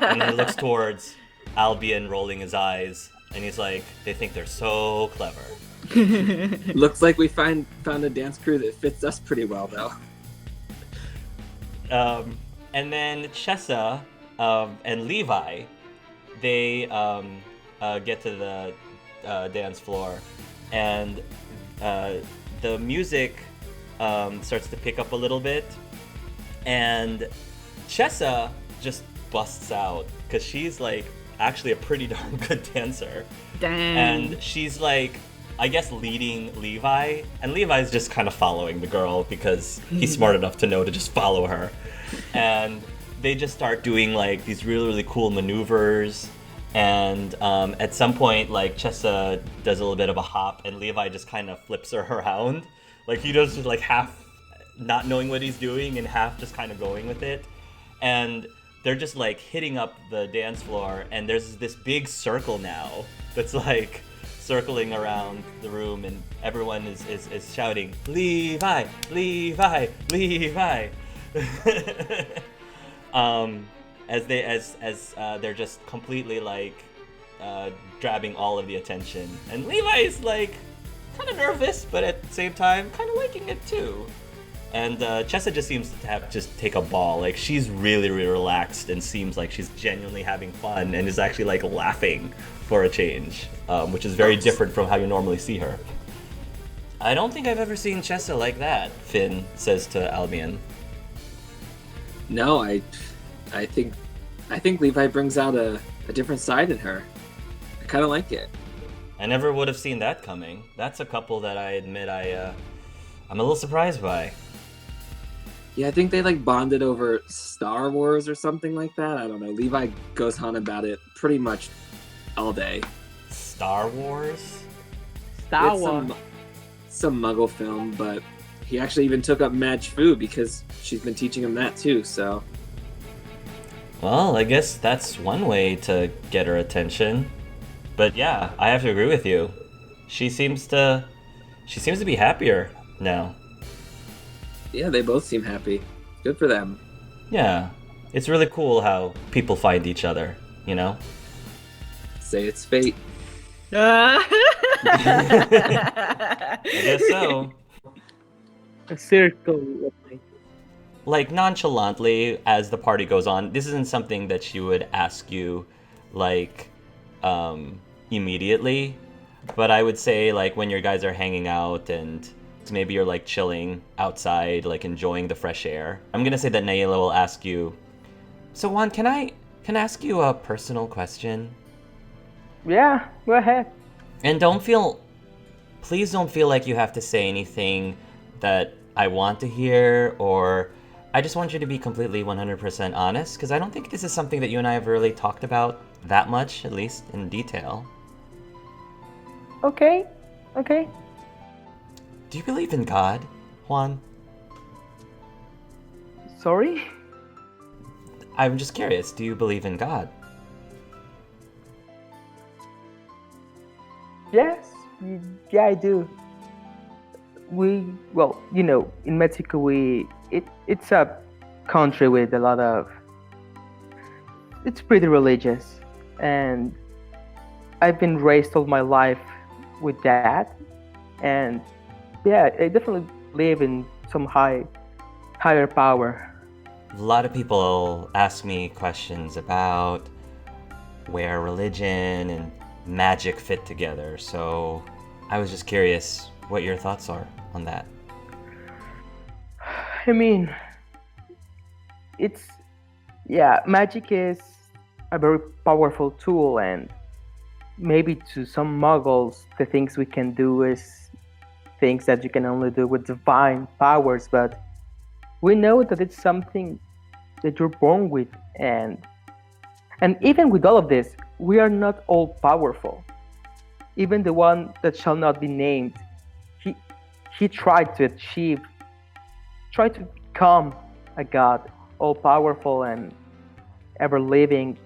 And he looks towards Albion rolling his eyes, and he's like, "They think they're so clever." Looks like we found a dance crew that fits us pretty well, though. And then Chessa and Levi, they get to the dance floor, and the music starts to pick up a little bit, and Chessa just busts out because she's like actually a pretty darn good dancer. Damn. And she's like, I guess, leading Levi, and Levi's just kind of following the girl because he's smart enough to know to just follow her. And they just start doing like these really, really cool maneuvers. And at some point, like, Chessa does a little bit of a hop, and Levi just kind of flips her around. Like, he does just like half not knowing what he's doing and half just kind of going with it. And they're just like hitting up the dance floor, and there's this big circle now that's like circling around the room, and everyone is shouting, "Levi, Levi, Levi." As they're just completely like grabbing all of the attention, and Levi's like kind of nervous, but at the same time kind of liking it too. And Chessa just seems to have just take a ball. Like, she's really, really relaxed and seems like she's genuinely having fun and is actually like laughing for a change, which is very different from how you normally see her. "I don't think I've ever seen Chessa like that," Finn says to Albion. No, I think Levi brings out a different side in her. I kind of like it. I never would have seen that coming. That's a couple that I admit I'm a little surprised by. Yeah, I think they like bonded over Star Wars or something like that. I don't know. Levi goes on about it pretty much all day. Star Wars? Star It's Wars. some Muggle film, but he actually even took up Madge Fu because she's been teaching him that too. So Well, I guess that's one way to get her attention. But yeah, I have to agree with you. She seems to be happier now. yeah, they both seem happy. Good for them. Yeah. It's really cool how people find each other, you know? Say it's fate. I guess so. A circle of things. Like nonchalantly as the party goes on, this isn't something that she would ask you like immediately, but I would say like when your guys are hanging out and maybe you're like chilling outside, like enjoying the fresh air. I'm gonna say that Naila will ask you, so Juan, can I ask you a personal question? Yeah, go ahead. And please don't feel like you have to say anything that I want to hear, or I just want you to be completely 100% honest, because I don't think this is something that you and I have really talked about that much, at least in detail. Okay. Do you believe in God, Juan? Sorry? I'm just curious, do you believe in God? Yes. Yeah, I do. Well, in Mexico, it's a country with a lot of. It's pretty religious, and I've been raised all my life with that, and yeah, I definitely believe in some higher power. A lot of people ask me questions about where religion and magic fit together, so I was just curious what your thoughts are on that. I mean, it's magic is a very powerful tool, and maybe to some muggles, the things we can do is things that you can only do with divine powers, but we know that it's something that you're born with, and even with all of this, we are not all powerful. Even the one that shall not be named, he he tried to become a god, all powerful and ever living.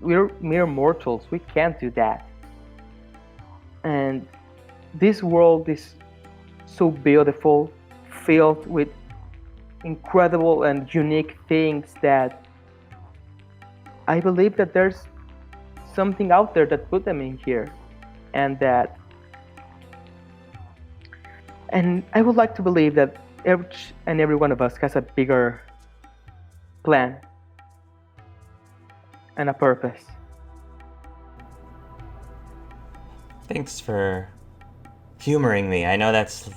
We're mere mortals, we can't do that. And this world is so beautiful, filled with incredible and unique things, that I believe that there's something out there that put them in here, and I would like to believe that each and every one of us has a bigger plan and a purpose. Thanks for humoring me. I know that's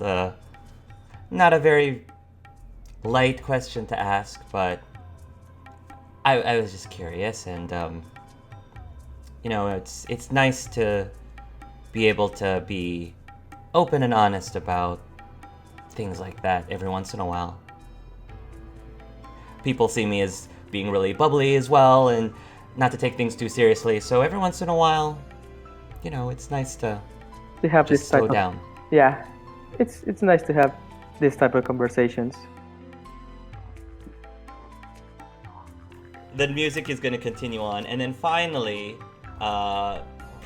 not a very light question to ask, but I was just curious, and it's nice to be able to be open and honest about things like that every once in a while. People see me as being really bubbly as well, and not to take things too seriously, so every once in a while, it's nice to To have just this type slow of down. yeah, it's nice to have this type of conversations. The music is going to continue on, and then finally,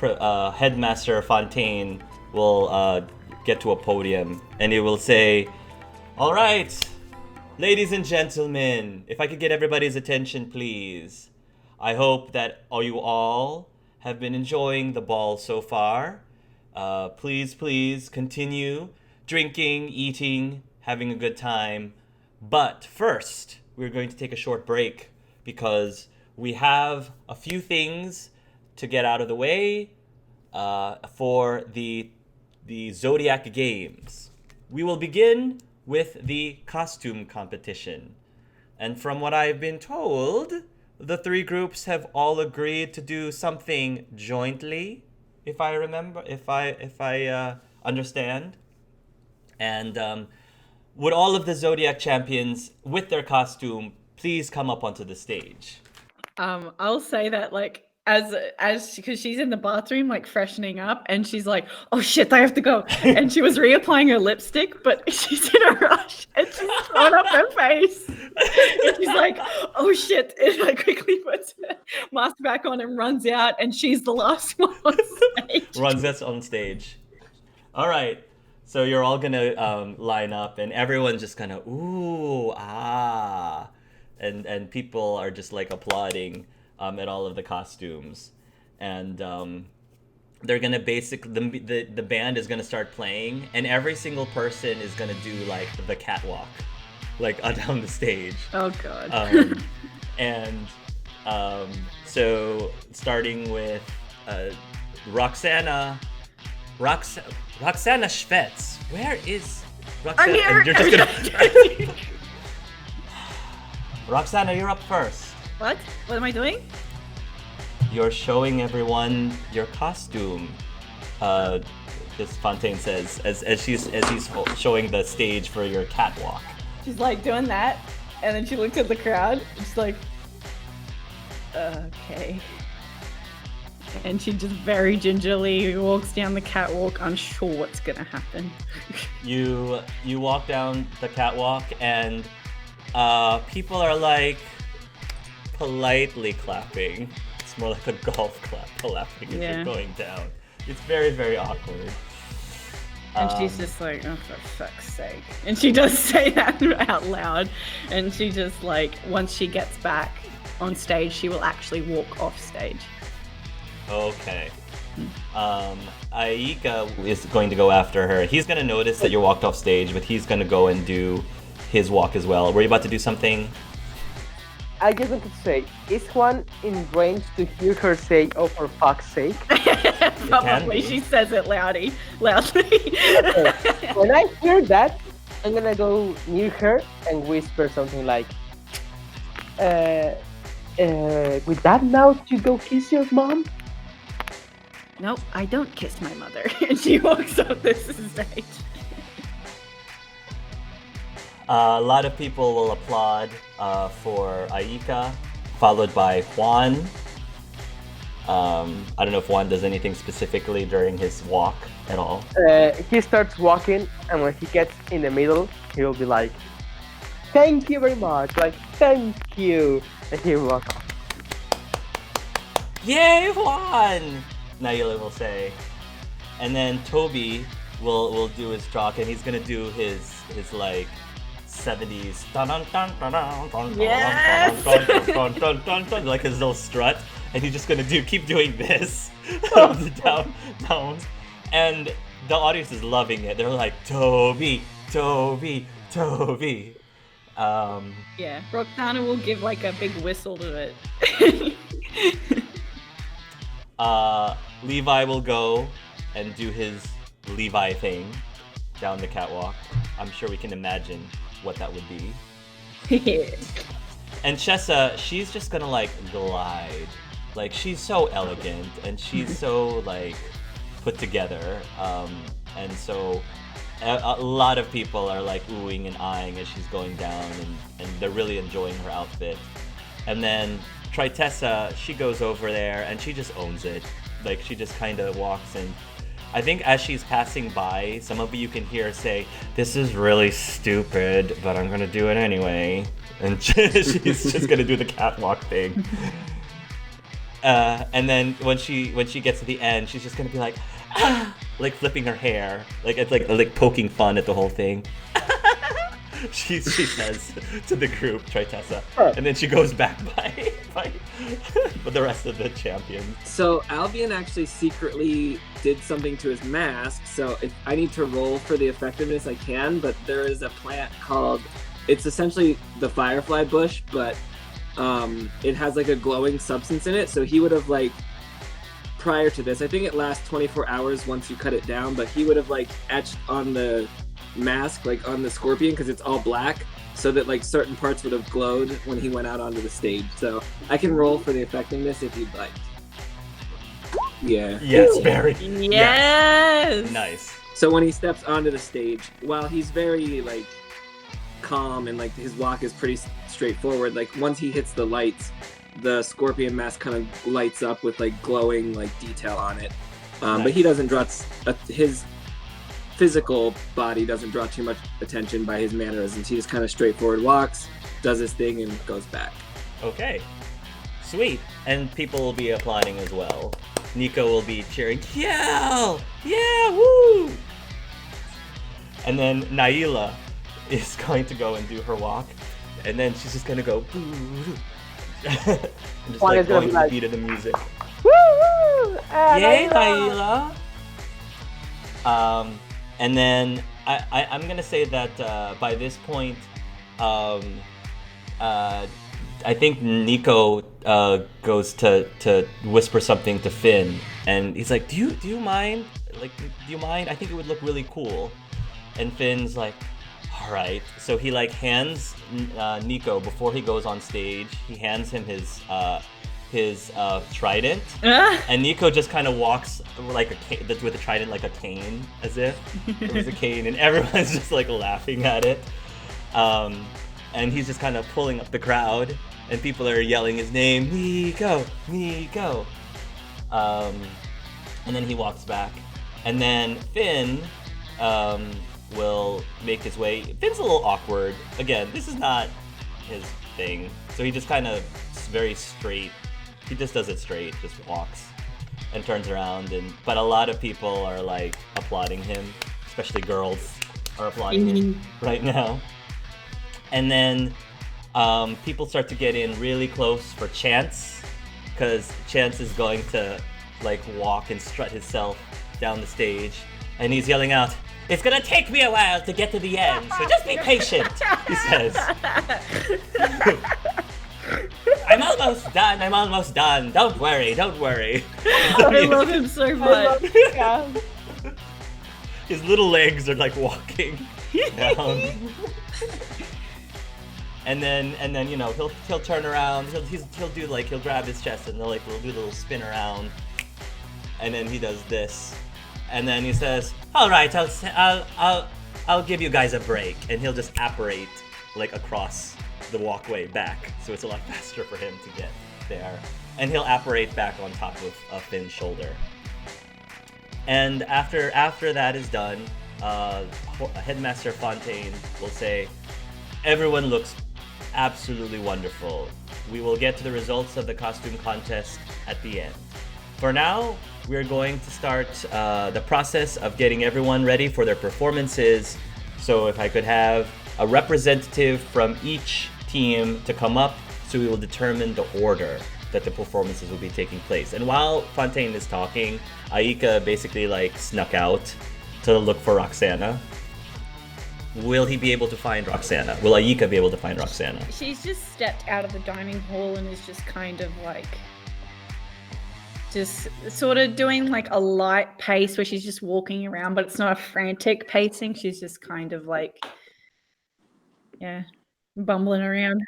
Headmaster Fontaine will get to a podium, and he will say, "All right, ladies and gentlemen, if I could get everybody's attention, please. I hope that you all have been enjoying the ball so far. Please continue drinking, eating, having a good time. But first, we're going to take a short break because we have a few things to get out of the way for the Zodiac Games. We will begin with the costume competition. And from what I've been told, the three groups have all agreed to do something jointly, if I understand. And would all of the Zodiac champions with their costume please come up onto the stage? I'll say that like as because she's in the bathroom like freshening up and she's like, oh shit, I have to go. And she was reapplying her lipstick, but she's in a rush and she's thrown up her face. And she's like, oh shit. And like quickly puts her mask back on and runs out, and she's the last one on stage. Runs us on stage. All right. So you're all gonna line up, and everyone's just kind of ooh ah, and people are just like applauding at all of the costumes, and they're gonna basically the band is gonna start playing, and every single person is gonna do like the catwalk, like down the stage. Oh god. And so starting with Roxana Schvetz. Where is Roxana? I'm here. And you're just gonna... Roxana, you're up first. What am I doing? You're showing everyone your costume. This Fontaine says as he's showing the stage for your catwalk. She's like doing that, and then she looks at the crowd. And she's like, okay. And she just very gingerly walks down the catwalk, unsure what's gonna happen. You walk down the catwalk, and people are like politely clapping. It's more like a golf clapping as you're going down. It's very, very awkward. And she's just like, oh, for fuck's sake. And she does say that out loud. And she just like, once she gets back on stage, she will actually walk off stage. Okay. Aika is going to go after her. He's going to notice that you walked off stage, but he's going to go and do his walk as well. Were you about to do something? I just wanted to say, is Juan in range to hear her say, oh, for fuck's sake? Probably. She says it loudly. Okay. When I hear that, I'm gonna go near her and whisper something like, with that mouth, you go kiss your mom? Nope, I don't kiss my mother. And she walks up this stage. A lot of people will applaud for Aika, followed by Juan. I don't know if Juan does anything specifically during his walk at all. He starts walking, and when he gets in the middle, he will be like, thank you very much, like, thank you. And he will walk off. Yay, Juan! Naila will say. And then Toby will do his talk, and he's gonna do his like 70s like his little strut, and he's just gonna keep doing this down, and the audience is loving it. They're like, Toby. Yeah, Roxana will give like a big whistle to it. Levi will go and do his Levi thing down the catwalk. I'm sure we can imagine what that would be. And Chessa, she's just gonna like glide. Like, she's so elegant and she's so like put together. And so a lot of people are like oohing and eyeing as she's going down, and they're really enjoying her outfit. And then Tritessa, she goes over there and she just owns it. Like, she just kind of walks, and I think as she's passing by, some of you can hear her say, this is really stupid, but I'm gonna do it anyway. And she's just gonna do the catwalk thing. And then when she gets to the end, she's just gonna be like, ah! Like flipping her hair. Like, it's like poking fun at the whole thing. She says to the group, Tritessa, and then she goes back by the rest of the champions. So Albion actually secretly did something to his mask, so if I need to roll for the effectiveness, I can, but there is a plant called, it's essentially the firefly bush, but it has like a glowing substance in it, so he would have like, prior to this, I think it lasts 24 hours once you cut it down, but he would have like etched on the mask, like on the scorpion, because it's all black, so that like certain parts would have glowed when he went out onto the stage. So I can roll for the effectiveness if you'd like. Yeah. Yes, very. Yes. Nice. So when he steps onto the stage, while he's very like calm and like his walk is pretty straightforward. Like once he hits the lights, the scorpion mask kind of lights up with like glowing like detail on it. But he doesn't draw his physical body doesn't draw too much attention by his mannerisms. He just kind of straightforward walks, does his thing, and goes back. Okay. Sweet. And people will be applauding as well. Nico will be cheering, yeah! Yeah, woo! And then Naila is going to go and do her walk. And then she's just going to go, boo. Just like going to the beat of the music. Woo! Yay, Naila! And then I'm going to say that by this point, I think Nico goes to whisper something to Finn, and he's like, "Do you mind? Like, do you mind? I think it would look really cool." And Finn's like, "All right." So he like hands Nico before he goes on stage. He hands him his trident, and Nico just kind of walks like with a trident like a cane, as if it was a cane, and everyone's just like laughing at it. And he's just kind of pulling up the crowd, and people are yelling his name, Nico, Nico. And then he walks back, and then Finn will make his way. Finn's a little awkward. Again, this is not his thing, so he just kind of very straight. He just does it straight, just walks and turns around. But a lot of people are like applauding him, especially girls are applauding him right now. And then people start to get in really close for Chance, because Chance is going to like walk and strut himself down the stage, and he's yelling out, "It's gonna take me a while to get to the end, so just be patient," he says. I'm almost done. Don't worry. I love him so much. His little legs are like walking down. And then you know he'll turn around. He'll grab his chest and he'll do a little spin around, and then he does this, and then he says, "All right, I'll give you guys a break," and he'll just apparate like across the walkway back, so it's a lot faster for him to get there, and he'll apparate back on top of Finn's shoulder. And after that is done, Headmaster Fontaine will say, "Everyone looks absolutely wonderful. We will get to the results of the costume contest at the end. For now, we're going to start the process of getting everyone ready for their performances. So if I could have a representative from each team to come up, so we will determine the order that the performances will be taking place." And while Fontaine is talking, Aika basically like snuck out to look for Roxana. Will he be able to find Roxana? Will Aika be able to find Roxana? She's just stepped out of the dining hall and is just kind of like, just sort of doing like a light pace where she's just walking around, but it's not a frantic pacing. She's just kind of like, yeah, bumbling around.